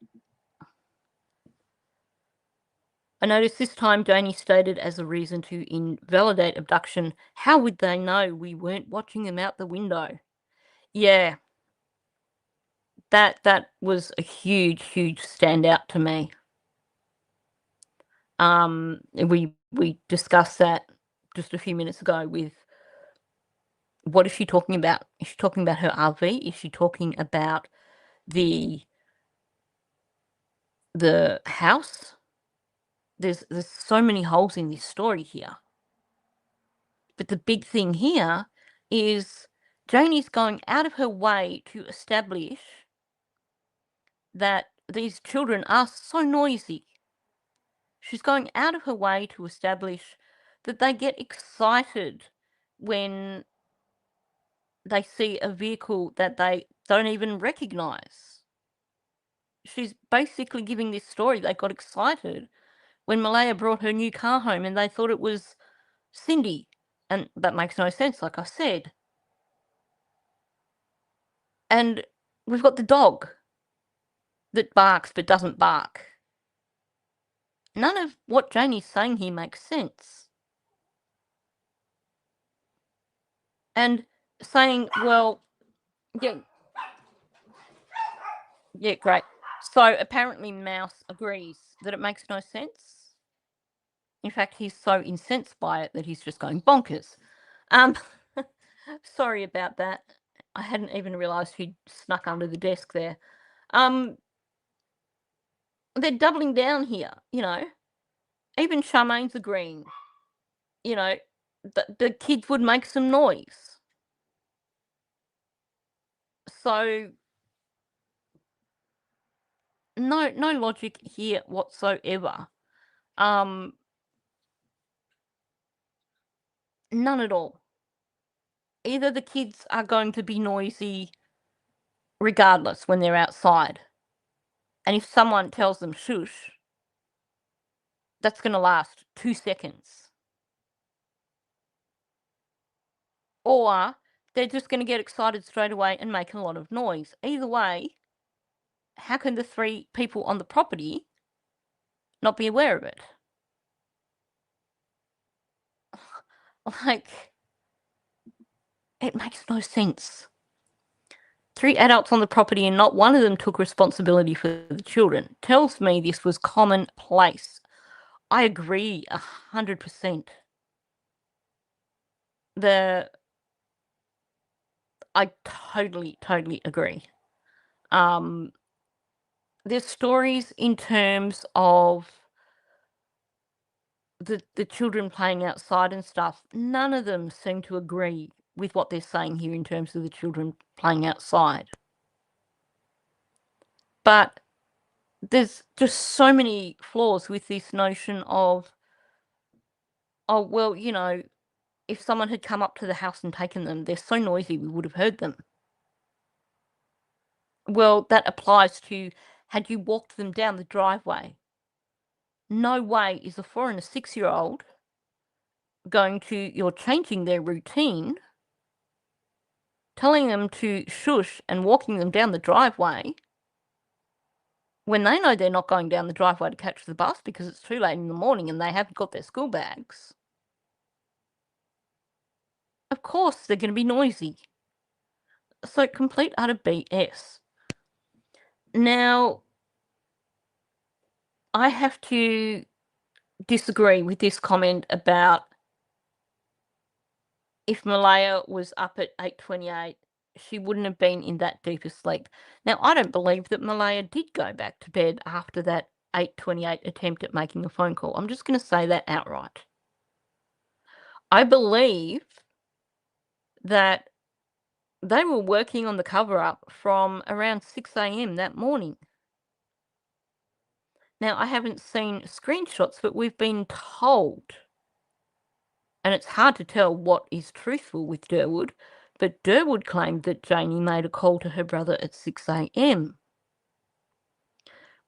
I noticed this time Janie stated as a reason to invalidate abduction, how would they know we weren't watching them out the window? Yeah, that was a huge standout to me. We discussed that just a few minutes ago with, what is she talking about? Is she talking about her RV? Is she talking about the house? There's so many holes in this story here. But the big thing here is Janie's going out of her way to establish that these children are so noisy. She's going out of her way to establish that they get excited when they see a vehicle that they don't even recognize. She's basically giving this story. They got excited when Malaya brought her new car home and they thought it was Cindy. And that makes no sense, like I said. And we've got the dog that barks but doesn't bark. None of what Janie's saying here makes sense. And saying, well, yeah, great. So apparently Mouse agrees that it makes no sense. In fact, he's so incensed by it that he's just going bonkers. Sorry about that. I hadn't even realised he'd snuck under the desk there. They're doubling down here, you know. Even Charmaine's agreeing. You know, the kids would make some noise. So no logic here whatsoever. None at all. Either the kids are going to be noisy regardless when they're outside. And if someone tells them shush, that's going to last 2 seconds. Or they're just going to get excited straight away and make a lot of noise. Either way, how can the 3 people on the property not be aware of it? Like, it makes no sense. 3 adults on the property and not one of them took responsibility for the children. Tells me this was commonplace. I agree 100%. I totally agree. There's stories in terms of the children playing outside and stuff. None of them seem to agree with what they're saying here in terms of the children playing outside. But there's just so many flaws with this notion of, oh, well, you know, if someone had come up to the house and taken them, they're so noisy we would have heard them. Well, that applies to had you walked them down the driveway. No way is a 4 and a 6-year-old you're changing their routine, telling them to shush and walking them down the driveway when they know they're not going down the driveway to catch the bus because it's too late in the morning and they haven't got their school bags. Of course they're going to be noisy. So complete utter BS. Now, I have to disagree with this comment about if Malehya was up at 8:28, she wouldn't have been in that deep a sleep. Now, I don't believe that Malehya did go back to bed after that 8:28 attempt at making a phone call. I'm just going to say that outright. I believe that they were working on the cover-up from around 6 a.m. that morning. Now, I haven't seen screenshots, but we've been told, and it's hard to tell what is truthful with Durwood, but Durwood claimed that Janie made a call to her brother at 6 a.m.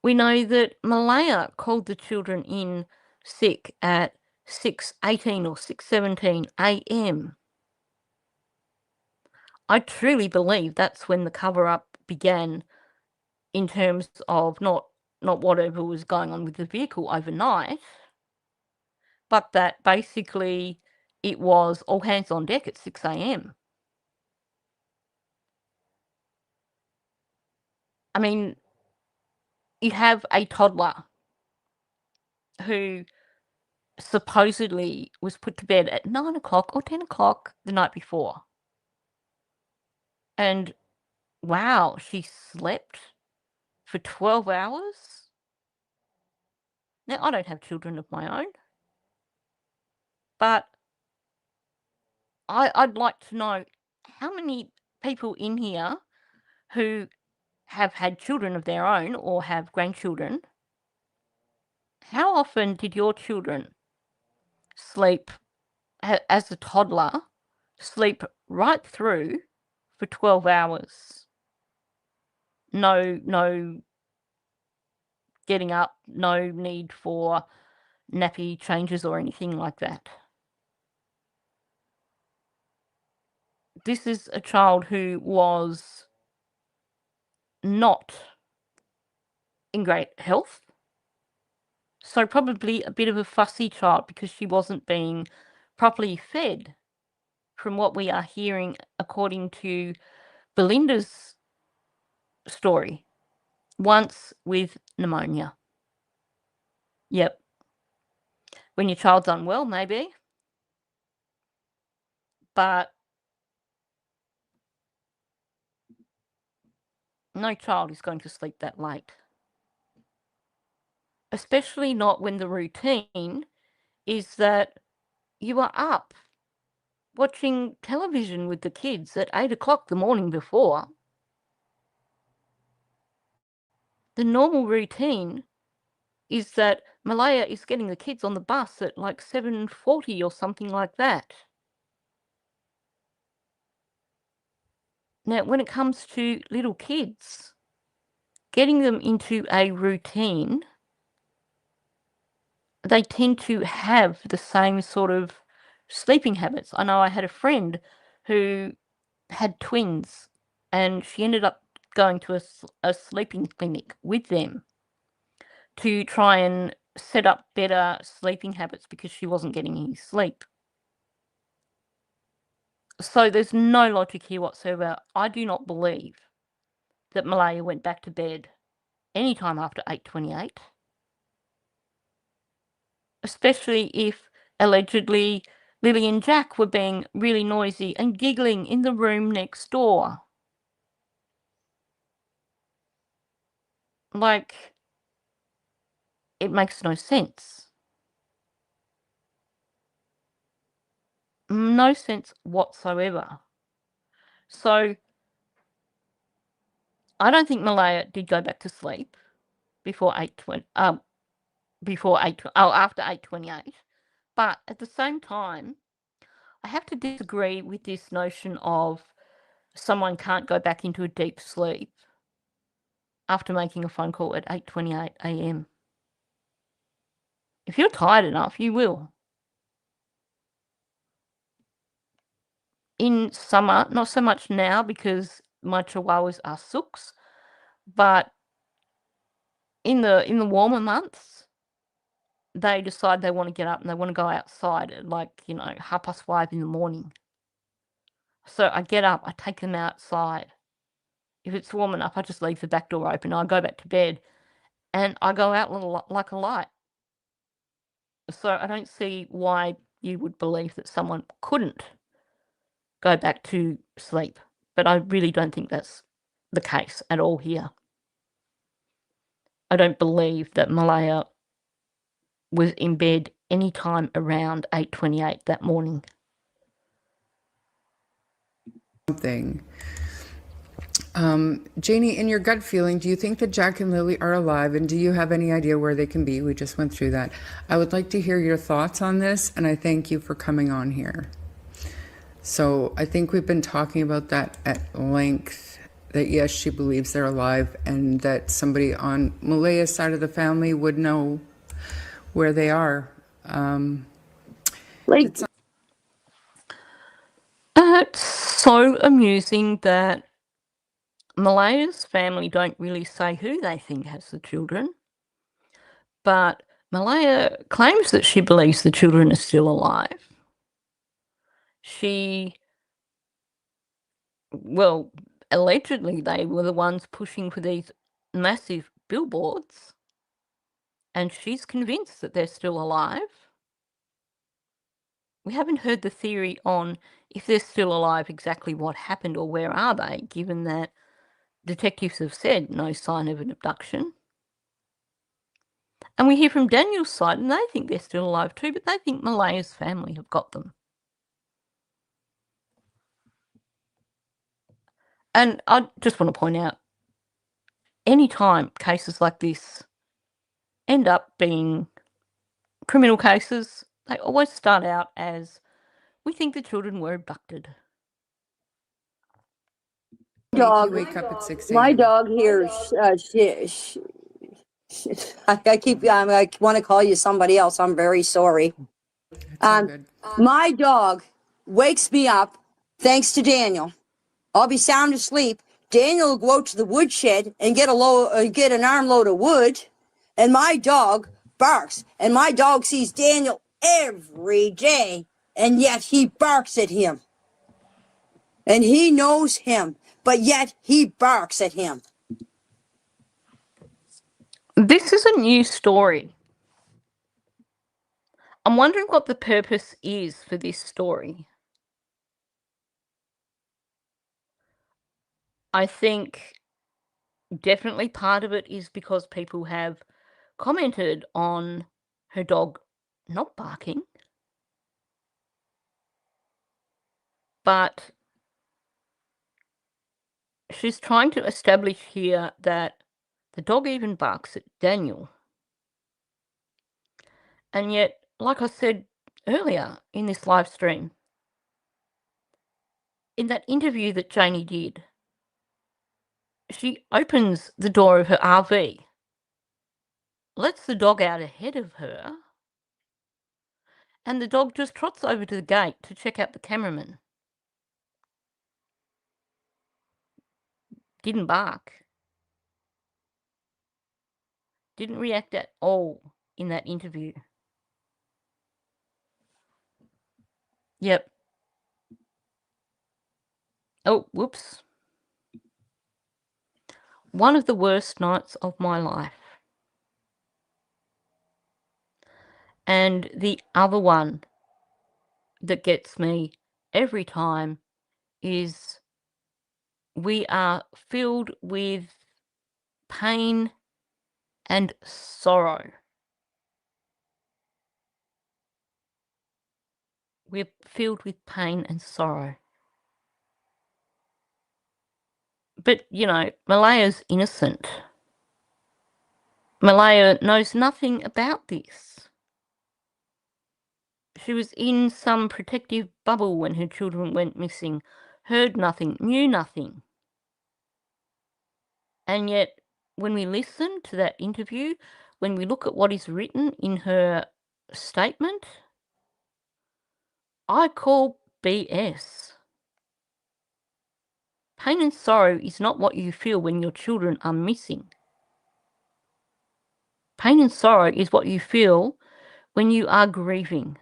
We know that Malehya called the children in sick at 6:18 or 6:17 a.m. I truly believe that's when the cover-up began in terms of not whatever was going on with the vehicle overnight, but that basically it was all hands on deck at 6 a.m. I mean, you have a toddler who supposedly was put to bed at 9 o'clock or 10 o'clock the night before. And wow, she slept for 12 hours? Now, I don't have children of my own, but I'd like to know how many people in here who have had children of their own or have grandchildren, how often did your children sleep as a toddler, sleep right through for 12 hours? No getting up, no need for nappy changes or anything like that. This is a child who was not in great health. So probably a bit of a fussy child because she wasn't being properly fed, from what we are hearing according to Belinda's story. Once with pneumonia. Yep. When your child's unwell, maybe. But no child is going to sleep that late. Especially not when the routine is that you are up watching television with the kids at 8 o'clock the morning before. The normal routine is that Malehya is getting the kids on the bus at like 7:40 or something like that. Now, when it comes to little kids, getting them into a routine, they tend to have the same sort of sleeping habits. I know I had a friend who had twins, and she ended up going to a sleeping clinic with them to try and set up better sleeping habits because she wasn't getting any sleep. So there's no logic here whatsoever. I do not believe that Malehya went back to bed any time after 8:28, especially if allegedly Lily and Jack were being really noisy and giggling in the room next door. Like, it makes no sense. No sense whatsoever. So, I don't think Malehya did go back to sleep before 8:20, after 8:28. But at the same time, I have to disagree with this notion of someone can't go back into a deep sleep after making a phone call at 8:28 a.m. If you're tired enough, you will. In summer, not so much now because my chihuahuas are sooks, but in the warmer months, they decide they want to get up and they want to go outside at 5:30 in the morning. So I get up, I take them outside. If it's warm enough, I just leave the back door open. I go back to bed and I go out like a light. So I don't see why you would believe that someone couldn't go back to sleep. But I really don't think that's the case at all here. I don't believe that Malehya was in bed any time around 8:28 that morning. Something. Janie, in your gut feeling, do you think that Jack and Lily are alive, and do you have any idea where they can be? We just went through that. I would like to hear your thoughts on this, and I thank you for coming on here. So I think we've been talking about that at length, that yes, she believes they're alive, and that somebody on Malehya's side of the family would know where they are. It's so amusing that Malehya's family don't really say who they think has the children, but Malehya claims that she believes the children are still alive. Allegedly they were the ones pushing for these massive billboards, and she's convinced that they're still alive. We haven't heard the theory on if they're still alive, exactly what happened or where are they, given that detectives have said no sign of an abduction. And we hear from Daniel's side, and they think they're still alive too, but they think Malehya's family have got them. And I just want to point out, any time cases like this end up being criminal cases, they always start out as, we think the children were abducted. You wake up at 6 a.m. My dog hears I want to call you somebody else. I'm very sorry. My dog wakes me up, thanks to Daniel. I'll be sound asleep. Daniel will go out to the woodshed and get an armload of wood, and my dog barks, and my dog sees Daniel every day, and yet he barks at him. And he knows him, but yet he barks at him. This is a new story. I'm wondering what the purpose is for this story. I think definitely part of it is because people have commented on her dog not barking, but she's trying to establish here that the dog even barks at Daniel. And yet, like I said earlier in this live stream, in that interview that Janie did, she opens the door of her RV, lets the dog out ahead of her, and the dog just trots over to the gate to check out the cameraman. Didn't bark. Didn't react at all in that interview. Yep. Oh, whoops. One of the worst nights of my life. And the other one that gets me every time is we are filled with pain and sorrow. We're filled with pain and sorrow. But, you know, Malehya's innocent. Malehya knows nothing about this. She was in some protective bubble when her children went missing, heard nothing, knew nothing. And yet, when we listen to that interview, when we look at what is written in her statement, I call BS. Pain and sorrow is not what you feel when your children are missing. Pain and sorrow is what you feel when you are grieving.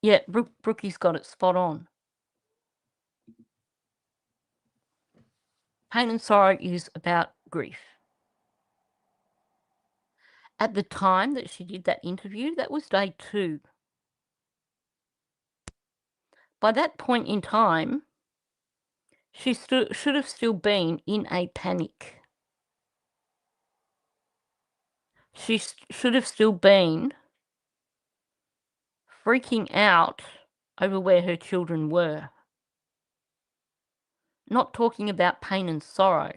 Yeah, Brookie's got it spot on. Pain and sorrow is about grief. At the time that she did that interview, that was day 2. By that point in time, she should have still been in a panic. She should have still been freaking out over where her children were. Not talking about pain and sorrow.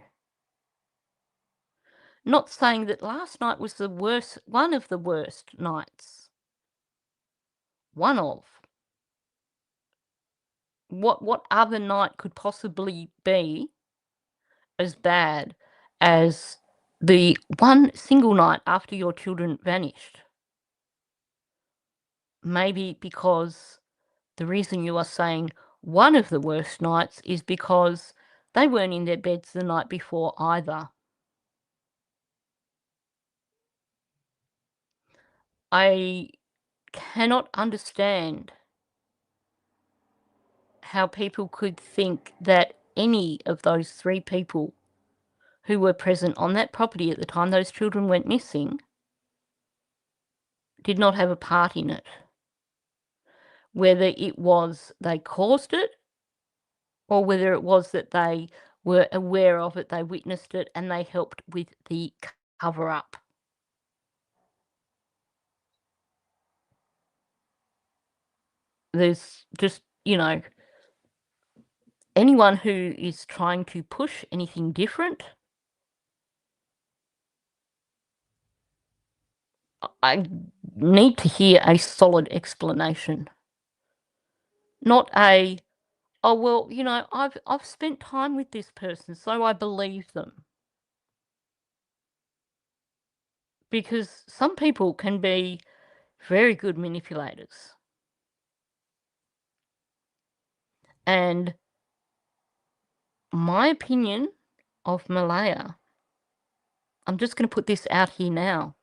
Not saying that last night was the worst, one of the worst nights. One of. What other night could possibly be as bad as the one single night after your children vanished? Maybe because the reason you are saying one of the worst nights is because they weren't in their beds the night before either. I cannot understand how people could think that any of those 3 people who were present on that property at the time those children went missing did not have a part in it. Whether it was they caused it, or whether it was that they were aware of it, they witnessed it, and they helped with the cover-up. There's just, you know, anyone who is trying to push anything different, I need to hear a solid explanation. Not a, oh, well, you know, I've spent time with this person, so I believe them. Because some people can be very good manipulators. And my opinion of Malehya, I'm just going to put this out here now.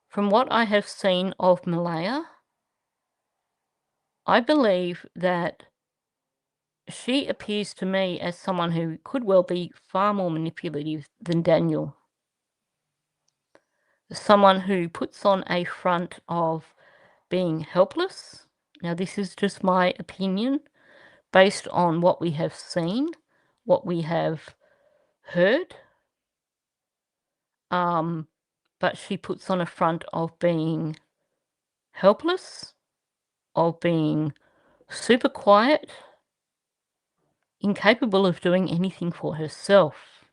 From what I have seen of Malehya, I believe that she appears to me as someone who could well be far more manipulative than Daniel. Someone who puts on a front of being helpless. Now, this is just my opinion based on what we have seen, what we have heard. But she puts on a front of being helpless, of being super quiet, incapable of doing anything for herself.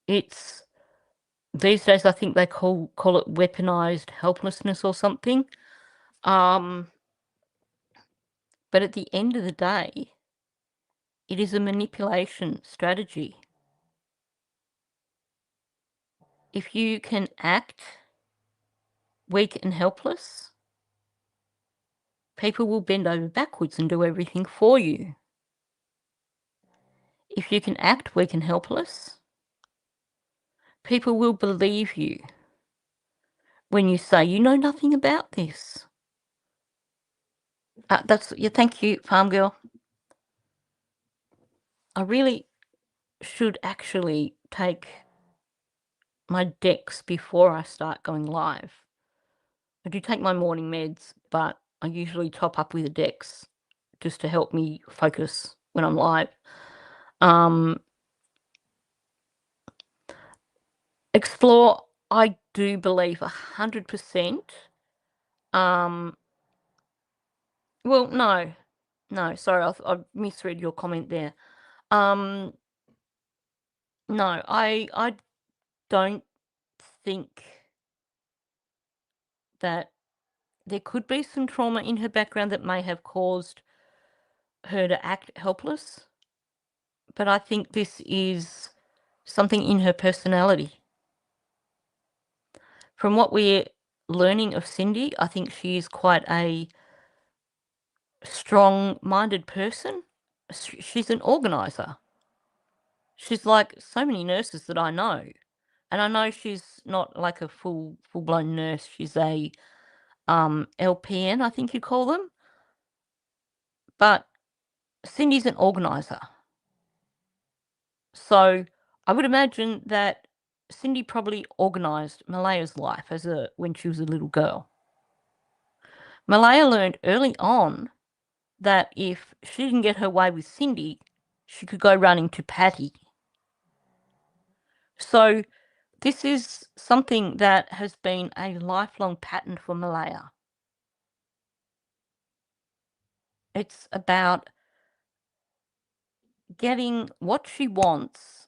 It's, these days I think they call it weaponized helplessness or something. But at the end of the day, it is a manipulation strategy. If you can act weak and helpless, people will bend over backwards and do everything for you. If you can act weak and helpless, people will believe you when you say you know nothing about this. Thank you, Farm Girl. I really should actually take my Dex before I start going live. I do take my morning meds, but I usually top up with a Dex just to help me focus when I'm live. Explore, I do believe 100%. Well, no, sorry, I've misread your comment there. No, I don't think that there could be some trauma in her background that may have caused her to act helpless, but I think this is something in her personality. From what we're learning of Cindy, I think she is quite a strong-minded person. She's an organizer. She's like so many nurses that I know. And I know she's not like a full-blown nurse. She's a LPN, I think you call them. But Cindy's an organizer. So I would imagine that Cindy probably organised Malehya's life when she was a little girl. Malehya learned early on that if she didn't get her way with Cindy, she could go running to Patty. So this is something that has been a lifelong pattern for Malehya. It's about getting what she wants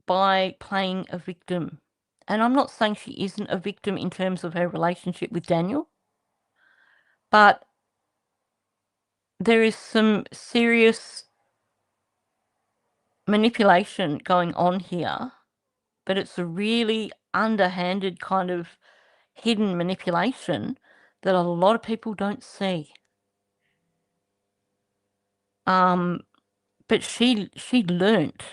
by playing a victim. And I'm not saying she isn't a victim in terms of her relationship with Daniel, but there is some serious manipulation going on here, but it's a really underhanded kind of hidden manipulation that a lot of people don't see. But she learnt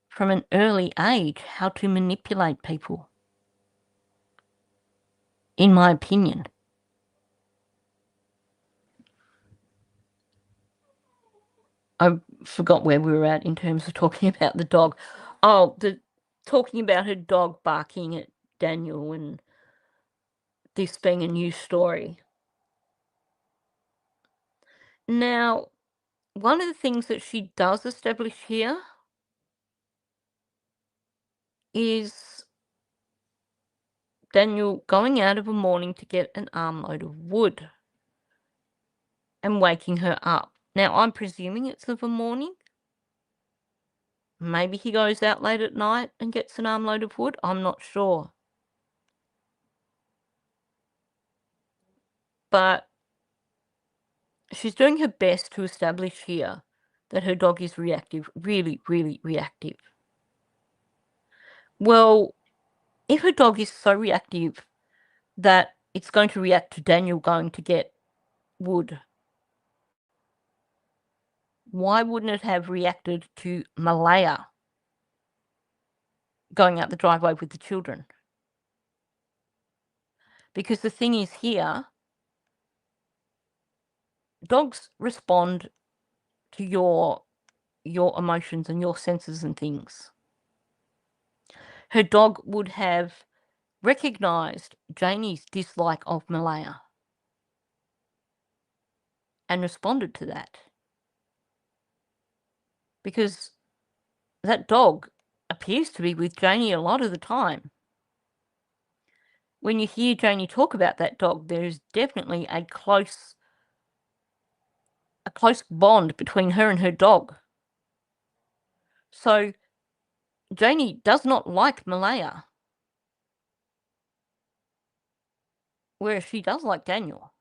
from an early age how to manipulate people, in my opinion. I forgot where we were at in terms of talking about the dog. Oh, talking about her dog barking at Daniel and this being a new story. Now, one of the things that she does establish here is Daniel going out of a morning to get an armload of wood and waking her up. Now, I'm presuming it's of a morning. Maybe he goes out late at night and gets an armload of wood. I'm not sure. But she's doing her best to establish here that her dog is reactive, really, really reactive. Well, if her dog is so reactive that it's going to react to Daniel going to get wood, why wouldn't it have reacted to Malehya going out the driveway with the children? Because the thing is here, dogs respond to your emotions and your senses and things. Her dog would have recognised Janie's dislike of Malehya and responded to that. Because that dog appears to be with Janie a lot of the time. When you hear Janie talk about that dog, there's definitely a close bond between her and her dog. So Janie does not like Malehya, whereas she does like Daniel.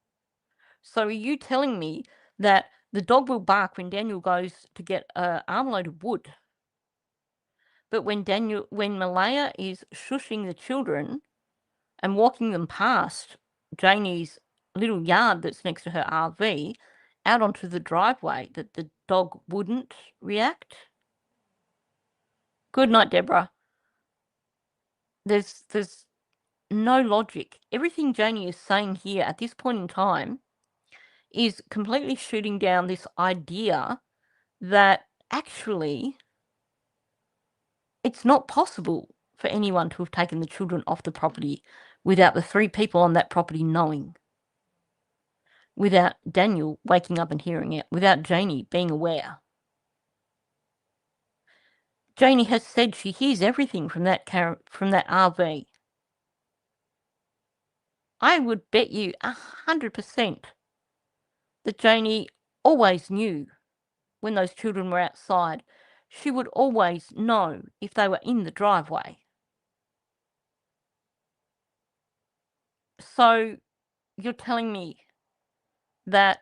So are you telling me that the dog will bark when Daniel goes to get an armload of wood, but when Malehya is shushing the children and walking them past Janie's little yard that's next to her RV out onto the driveway, that the dog wouldn't react? Good night, Deborah. There's no logic. Everything Janie is saying here at this point in time is completely shooting down this idea that actually it's not possible for anyone to have taken the children off the property without the 3 people on that property knowing, without Daniel waking up and hearing it, without Janie being aware. Janie has said she hears everything from that RV. I would bet you 100% that Janie always knew when those children were outside. She would always know if they were in the driveway. So you're telling me that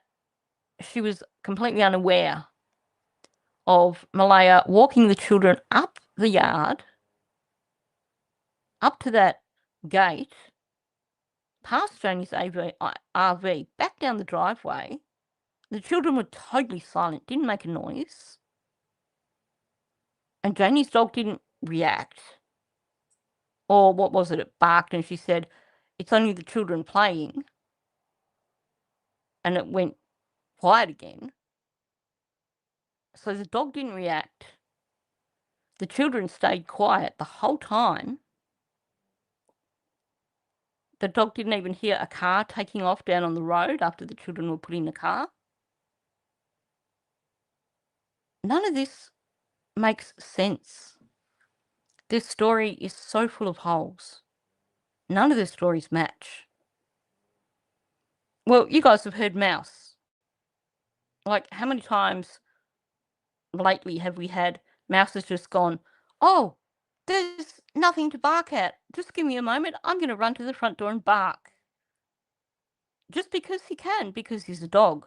she was completely unaware of Malehya walking the children up the yard, up to that gate, past Janie's RV, back down the driveway. The children were totally silent, didn't make a noise. And Janie's dog didn't react. Or what was it? It barked and she said, "It's only the children playing." And it went quiet again. So the dog didn't react. The children stayed quiet the whole time. The dog didn't even hear a car taking off down on the road after the children were put in the car. None of this makes sense. This story is so full of holes. None of the stories match. Well, you guys have heard mouse. Like, how many times lately have we had mouse has just gone, "Oh, there's nothing to bark at. Just give me a moment. I'm going to run to the front door and bark." Just because he can, because he's a dog.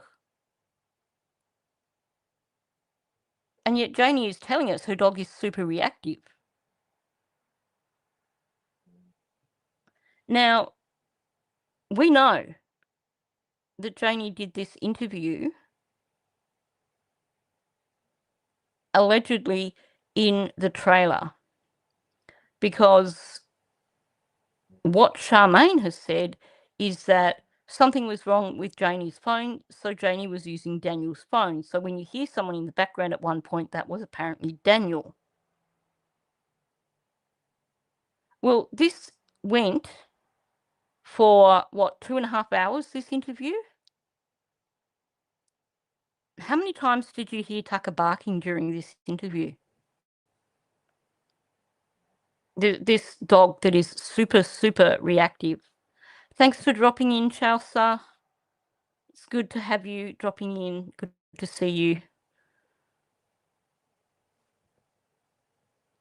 And yet Janie is telling us her dog is super reactive. Now, we know that Janie did this interview allegedly in the trailer because what Charmaine has said is that something was wrong with Janie's phone, so Janie was using Daniel's phone. So when you hear someone in the background at one point, that was apparently Daniel. Well, this went for, 2.5 hours, this interview? How many times did you hear Tucker barking during this interview? This dog that is super, super reactive. Thanks for dropping in, Chelsea. It's good to have you dropping in. Good to see you.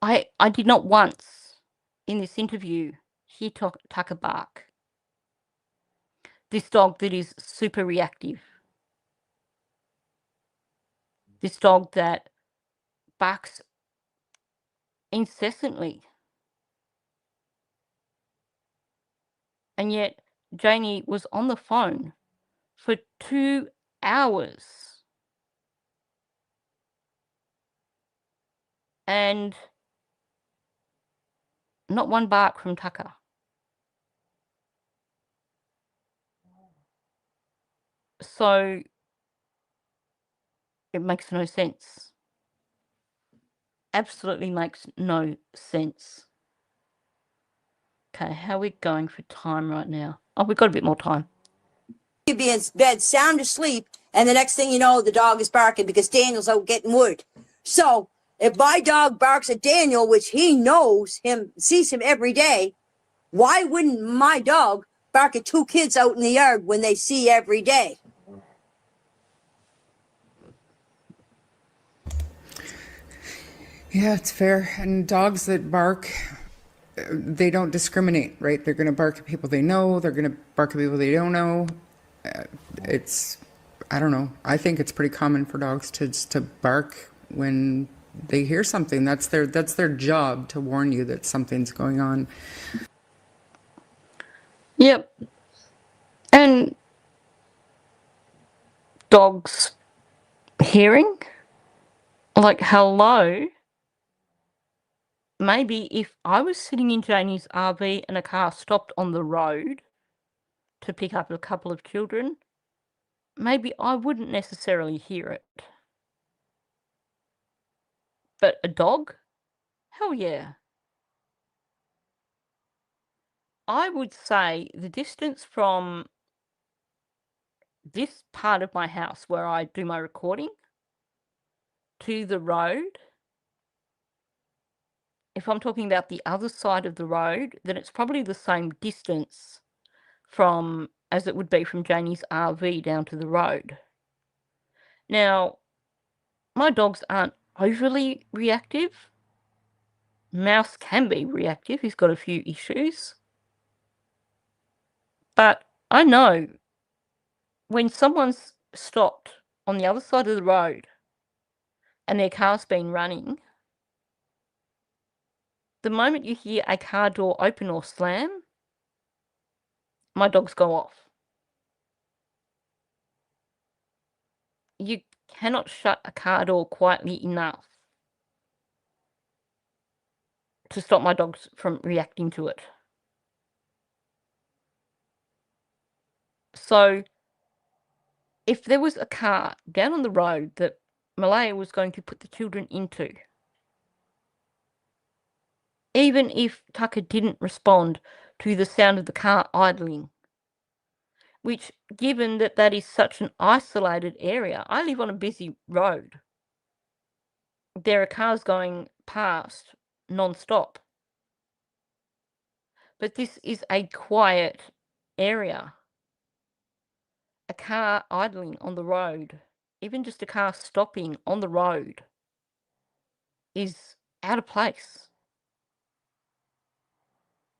I did not once in this interview hear Tucker bark. This dog that is super reactive. This dog that barks incessantly. And yet Janie was on the phone for 2 hours and not one bark from Tucker. So it makes no sense. Absolutely makes no sense. Okay, how are we going for time right now? Oh, we've got a bit more time. You'd be in bed sound asleep, and the next thing you know, the dog is barking because Daniel's out getting wood. So if my dog barks at Daniel, which he knows him, sees him every day, why wouldn't my dog bark at two kids out in the yard when they see every day? Yeah, it's fair. And dogs that bark, they don't discriminate, right? They're going to bark at people they know. They're going to bark at people they don't know. It's, I don't know. I think it's pretty common for dogs to bark when they hear something. That's their job, to warn you that something's going on. Yep. And dogs hearing, like, hello. Maybe if I was sitting in Janie's RV and a car stopped on the road to pick up a couple of children, maybe I wouldn't necessarily hear it. But a dog? Hell yeah. I would say the distance from this part of my house where I do my recording to the road, if I'm talking about the other side of the road, then it's probably the same distance from as it would be from Janie's RV down to the road. Now, my dogs aren't overly reactive. Mouse can be reactive. He's got a few issues. But I know when someone's stopped on the other side of the road and their car's been running, the moment you hear a car door open or slam, my dogs go off. You cannot shut a car door quietly enough to stop my dogs from reacting to it. So, if there was a car down on the road that Malehya was going to put the children into, even if Tucker didn't respond to the sound of the car idling, which, given that that is such an isolated area, I live on a busy road. There are cars going past non-stop. But this is a quiet area. A car idling on the road, even just a car stopping on the road, is out of place.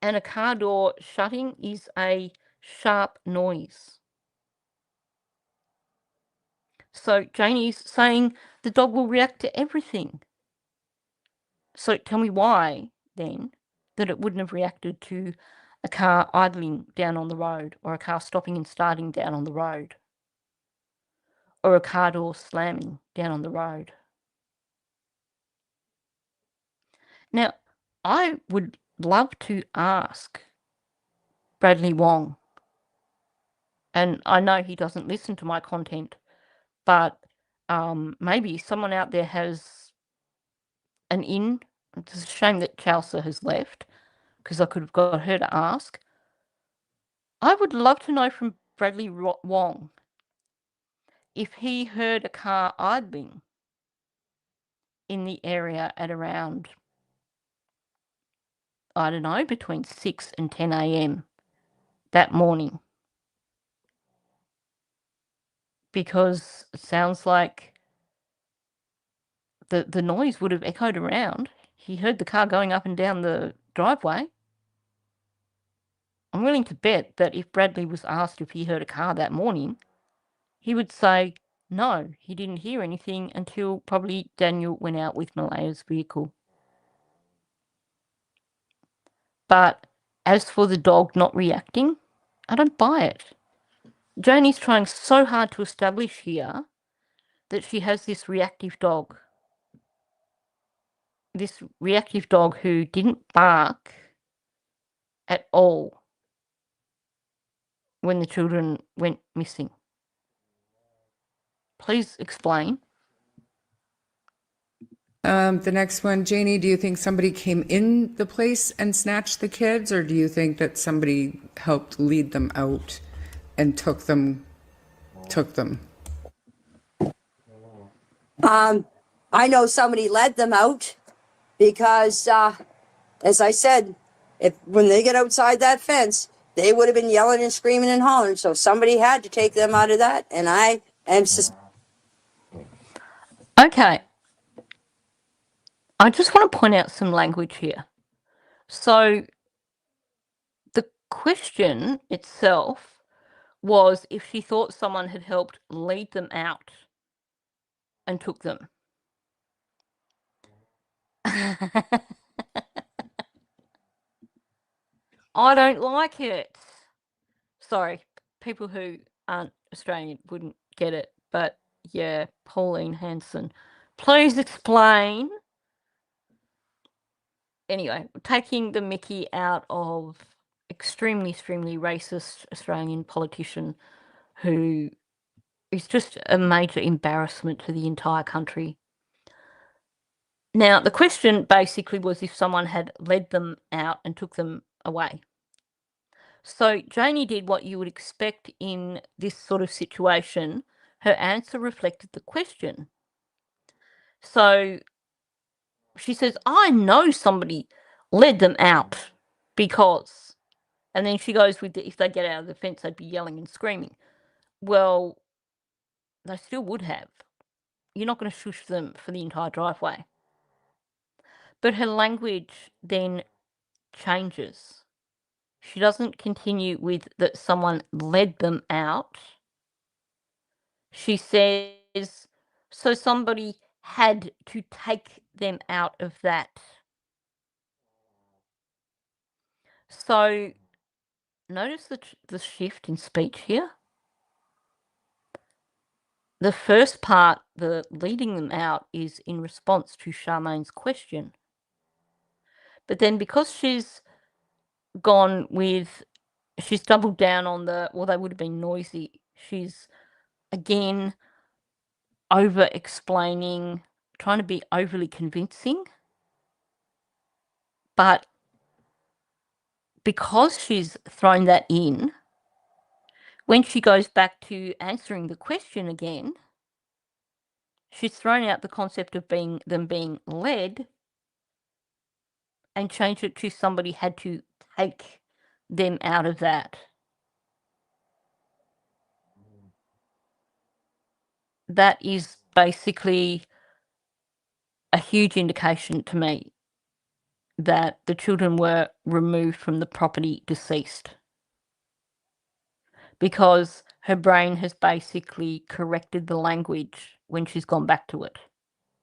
And a car door shutting is a sharp noise. So Janie's saying the dog will react to everything. So tell me why, then, that it wouldn't have reacted to a car idling down on the road, or a car stopping and starting down on the road, or a car door slamming down on the road. Now, I would love to ask Bradley Wong, and I know he doesn't listen to my content, but maybe someone out there has an in. It's a shame that Chelsea has left, because I could have got her to ask. I would love to know from Bradley Wong if he heard a car idling in the area at around, I don't know, between 6 and 10 a.m. that morning. Because it sounds like the noise would have echoed around. He heard the car going up and down the driveway. I'm willing to bet that if Bradley was asked if he heard a car that morning, he would say no, he didn't hear anything until probably Daniel went out with Malehya's vehicle. But as for the dog not reacting, I don't buy it. Janie's trying so hard to establish here that she has this reactive dog. this reactive dog who didn't bark at all when the children went missing. Please explain. The next one, Janie, do you think somebody came in the place and snatched the kids, or do you think that somebody helped lead them out and took them? I know somebody led them out because, as I said, when they get outside that fence, they would have been yelling and screaming and hollering. So somebody had to take them out of that, and I am Okay. I just want to point out some language here. So the question itself was if she thought someone had helped lead them out and took them. I don't like it. Sorry, people who aren't Australian wouldn't get it, but yeah, Pauline Hanson. Please explain. Anyway, taking the mickey out of extremely racist Australian politician who is just a major embarrassment to the entire country. Now, the question basically was if someone had led them out and took them away. So Janie did what you would expect in this sort of situation. Her answer reflected the question. So she says, I know somebody led them out because, and then she goes with if they get out of the fence, they'd be yelling and screaming. Well, they still would have. You're not going to shush them for the entire driveway. But her language then changes. She doesn't continue with that someone led them out. She says, so somebody had to take them out of that. So notice the shift in speech here. The first part, the leading them out, is in response to Charmaine's question. But then because she's gone with, she's doubled down on the, well, they would have been noisy. She's, again, over-explaining, trying to be overly convincing. But because she's thrown that in, when she goes back to answering the question again, she's thrown out the concept of them being led and changed it to somebody had to take them out of that. That is basically a huge indication to me that the children were removed from the property deceased, because her brain has basically corrected the language when she's gone back to it,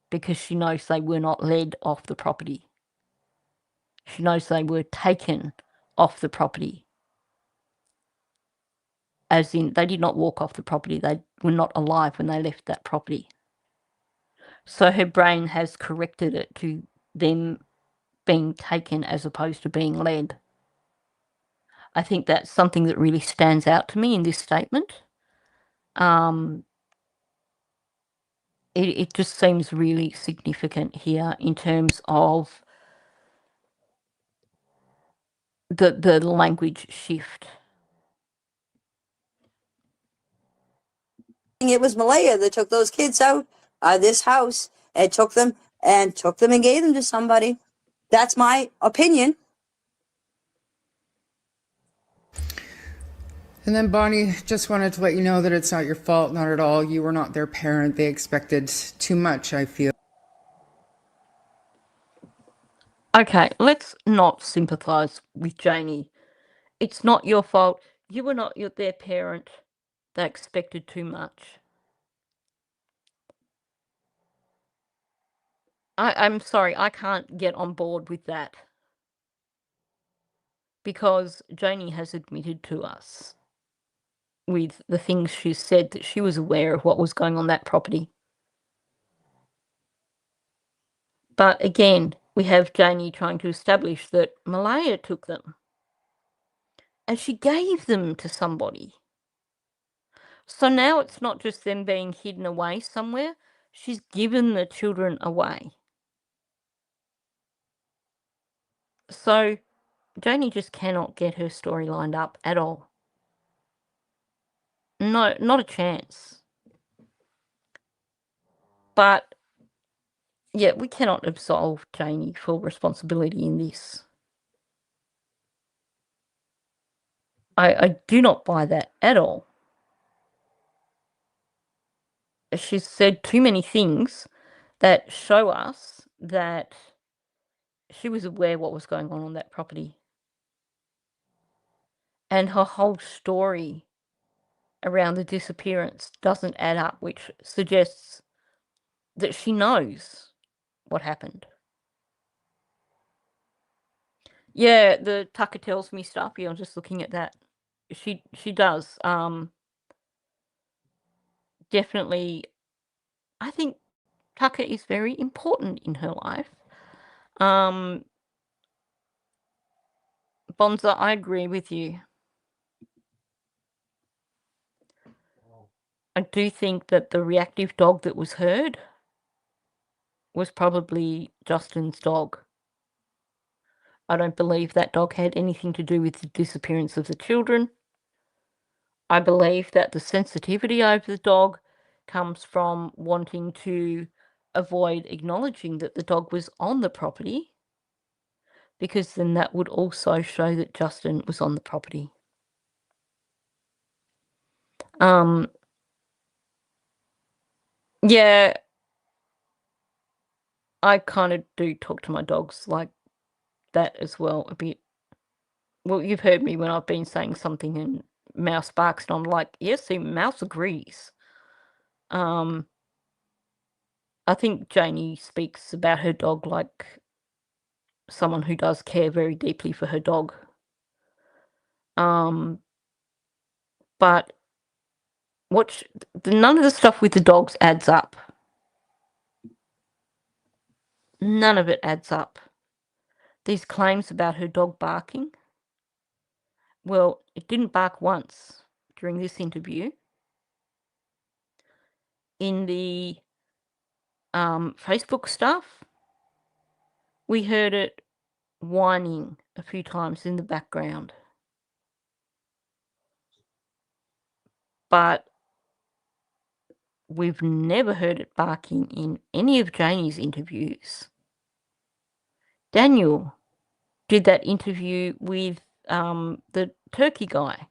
because she knows they were not led off the property. She knows they were taken off the property. As in, they did not walk off the property. They were not alive when they left that property. So her brain has corrected it to them being taken as opposed to being led. I think that's something that really stands out to me in this statement. It just seems really significant here in terms of the language shift. It was Malehya that took those kids out of this house and took them and gave them to somebody. That's my opinion. And then Bonnie, just wanted to let you know that it's not your fault, not at all. You were not their parent. They expected too much, I feel. Okay, let's not sympathise with Janie. It's not your fault. You were not their parent. They expected too much. I'm sorry, I can't get on board with that. Because Janie has admitted to us with the things she's said that she was aware of what was going on that property. But again, we have Janie trying to establish that Malehya took them. And she gave them to somebody. So now it's not just them being hidden away somewhere. She's given the children away. So Janie just cannot get her story lined up at all. No, not a chance. But, yeah, we cannot absolve Janie for responsibility in this. I do not buy that at all. She's said too many things that show us that she was aware what was going on that property. And her whole story around the disappearance doesn't add up, which suggests that she knows what happened. Yeah, the Tucker tells me stuff. Yeah, I'm just looking at that. She does. Definitely, I think Tucker is very important in her life. Bonza, I agree with you. I do think that the reactive dog that was heard was probably Justin's dog. I don't believe that dog had anything to do with the disappearance of the children. I believe that the sensitivity over the dog comes from wanting to avoid acknowledging that the dog was on the property, because then that would also show that Justin was on the property. Yeah, I kind of do talk to my dogs like that as well a bit. Well, you've heard me when I've been saying something and Mouse barks and I'm like, yes, see, Mouse agrees. I think Janie speaks about her dog like someone who does care very deeply for her dog. But none of the stuff with the dogs adds up. None of it adds up. These claims about her dog barking, well, it didn't bark once during this interview. In the Facebook stuff, we heard it whining a few times in the background. But we've never heard it barking in any of Janie's interviews. Daniel did that interview with the turkey guy.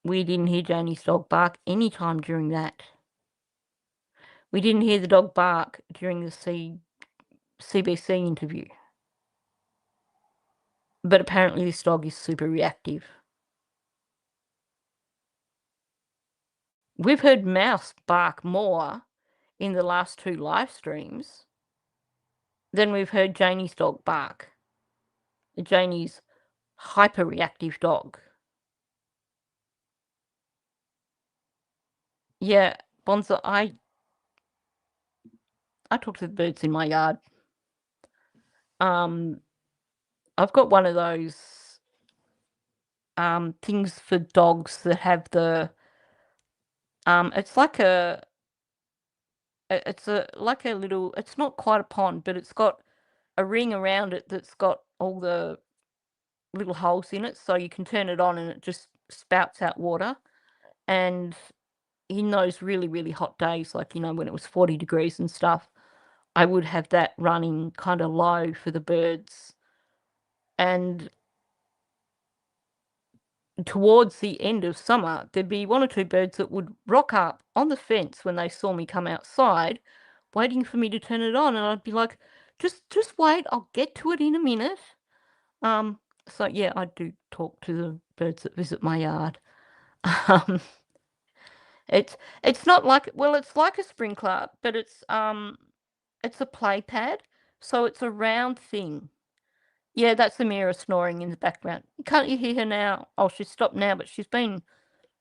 We didn't hear Janie's dog bark any time during that. We didn't hear the dog bark during the CBC interview. But apparently this dog is super reactive. We've heard Mouse bark more in the last 2 live streams than we've heard Janie's dog bark. Janie's hyper-reactive dog. Yeah, Bonza, I talk to the birds in my yard. I've got one of those things for dogs that have the it's like a little, it's not quite a pond, but it's got a ring around it that's got all the little holes in it, so you can turn it on and it just spouts out water. And in those really, really hot days, like, when it was 40 degrees and stuff, I would have that running kind of low for the birds. And towards the end of summer, there'd be 1 or 2 birds that would rock up on the fence when they saw me come outside, waiting for me to turn it on, and I'd be like, just wait, I'll get to it in a minute. So yeah, I do talk to the birds that visit my yard. It's not like, well, it's like a sprinkler, but it's a play pad, so it's a round thing. Yeah, that's Amira snoring in the background. Can't you hear her now? Oh, she's stopped now, but she's been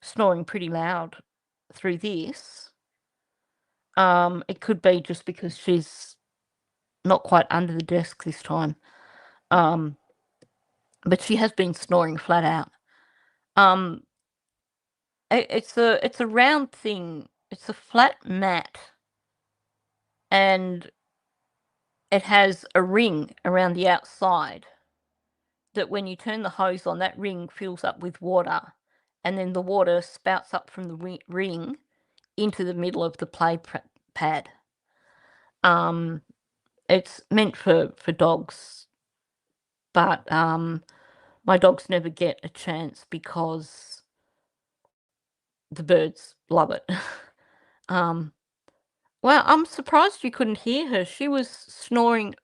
snoring pretty loud through this. It could be just because she's not quite under the desk this time. But she has been snoring flat out. It's a round thing. It's a flat mat, and it has a ring around the outside that when you turn the hose on, that ring fills up with water, and then the water spouts up from the ring into the middle of the play pad. It's meant for dogs, but my dogs never get a chance because the birds love it. Well, I'm surprised you couldn't hear her. She was snoring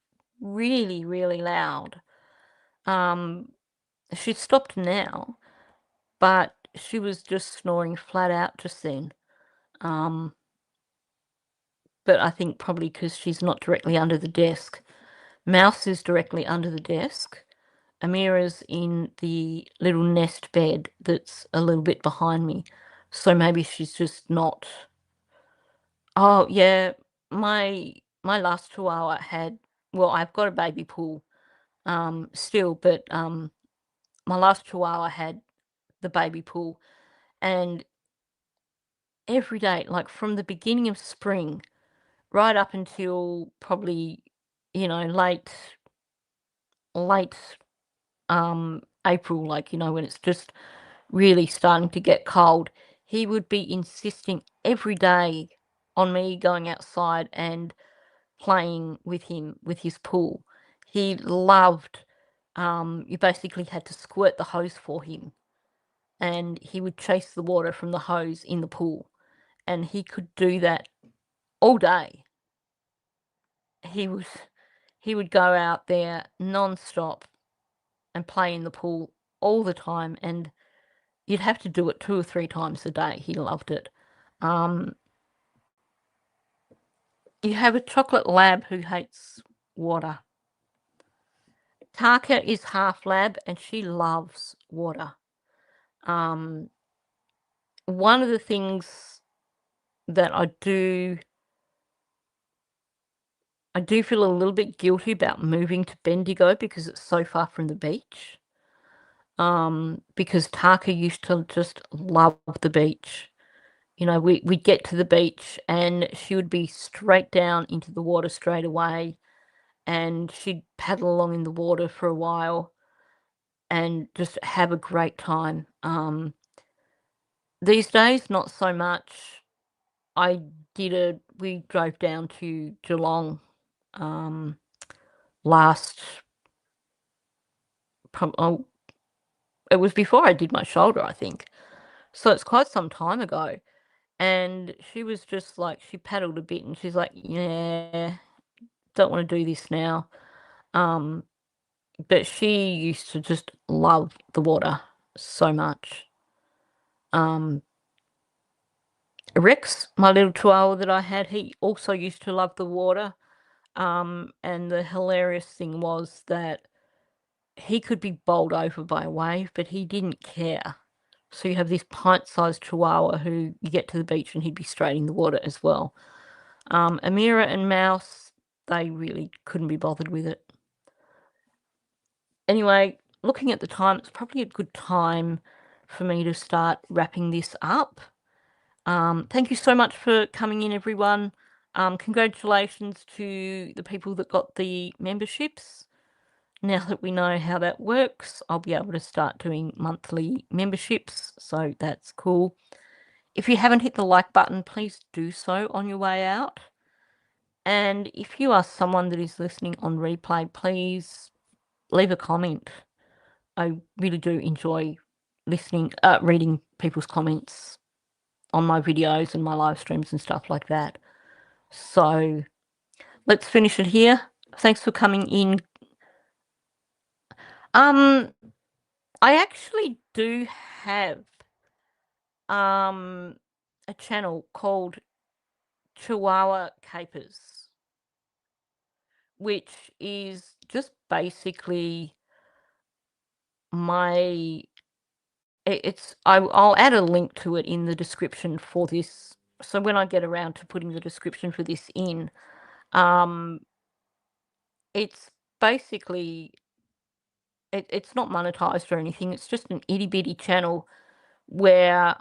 really, really loud. She's stopped now, but she was just snoring flat out just then. But I think probably because she's not directly under the desk. Mouse is directly under the desk. Amira's in the little nest bed that's a little bit behind me. So maybe she's just not. Oh, yeah. My last chihuahua had, well, I've got a baby pool still, but my last chihuahua had the baby pool, and every day, like from the beginning of spring right up until probably, late April, like, when it's just really starting to get cold, he would be insisting every day on me going outside and playing with him with his pool. He loved, you basically had to squirt the hose for him, and he would chase the water from the hose in the pool, and he could do that all day. He would go out there non-stop and play in the pool all the time, and you'd have to do it 2 or 3 times a day. He loved it. You have a chocolate lab who hates water. Taka is half lab, and she loves water. One of the things that I do feel a little bit guilty about moving to Bendigo because it's so far from the beach. Because Taka used to just love the beach. We'd get to the beach and she would be straight down into the water straight away, and she'd paddle along in the water for a while and just have a great time. These days, not so much. We drove down to Geelong last, it was before I did my shoulder, I think. So it's quite some time ago. And she was just like, she paddled a bit and she's like, yeah, don't want to do this now. But she used to just love the water so much. Rex, my little chihuahua that I had, he also used to love the water. And the hilarious thing was that he could be bowled over by a wave, but he didn't care. So you have this pint-sized chihuahua who you get to the beach and he'd be straight in the water as well. Amira and Mouse, they really couldn't be bothered with it. Anyway, looking at the time, it's probably a good time for me to start wrapping this up. Thank you so much for coming in, everyone. Congratulations to the people that got the memberships. Now that we know how that works, I'll be able to start doing monthly memberships, so that's cool. If you haven't hit the like button, please do so on your way out. And if you are someone that is listening on replay, please leave a comment. I really do enjoy reading people's comments on my videos and my live streams and stuff like that. So let's finish it here. Thanks for coming in. I actually do have a channel called Chihuahua Capers, which is just basically I'll add a link to it in the description for this. So when I get around to putting the description for this in, it's basically, it's not monetized or anything. It's just an itty bitty channel where,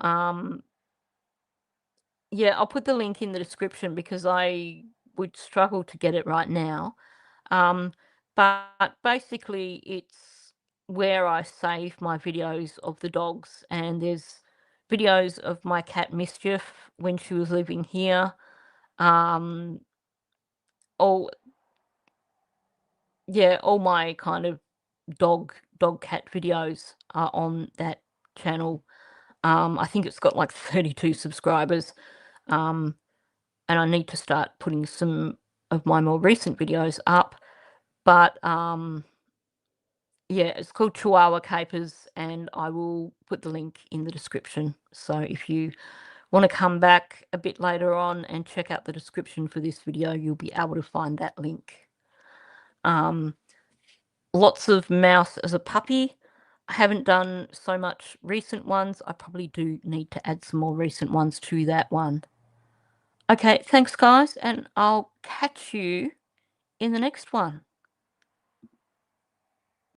yeah, I'll put the link in the description because I would struggle to get it right now. But basically, it's where I save my videos of the dogs, and there's videos of my cat Mischief when she was living here. All all my kind of dog cat videos are on that channel. I think it's got like 32 subscribers. And I need to start putting some of my more recent videos up. But yeah, it's called Chihuahua Capers, and I will put the link in the description. So if you want to come back a bit later on and check out the description for this video, you'll be able to find that link. Lots of Mouse as a puppy. I haven't done so much recent ones. I probably do need to add some more recent ones to that one. Okay, thanks guys, and I'll catch you in the next one.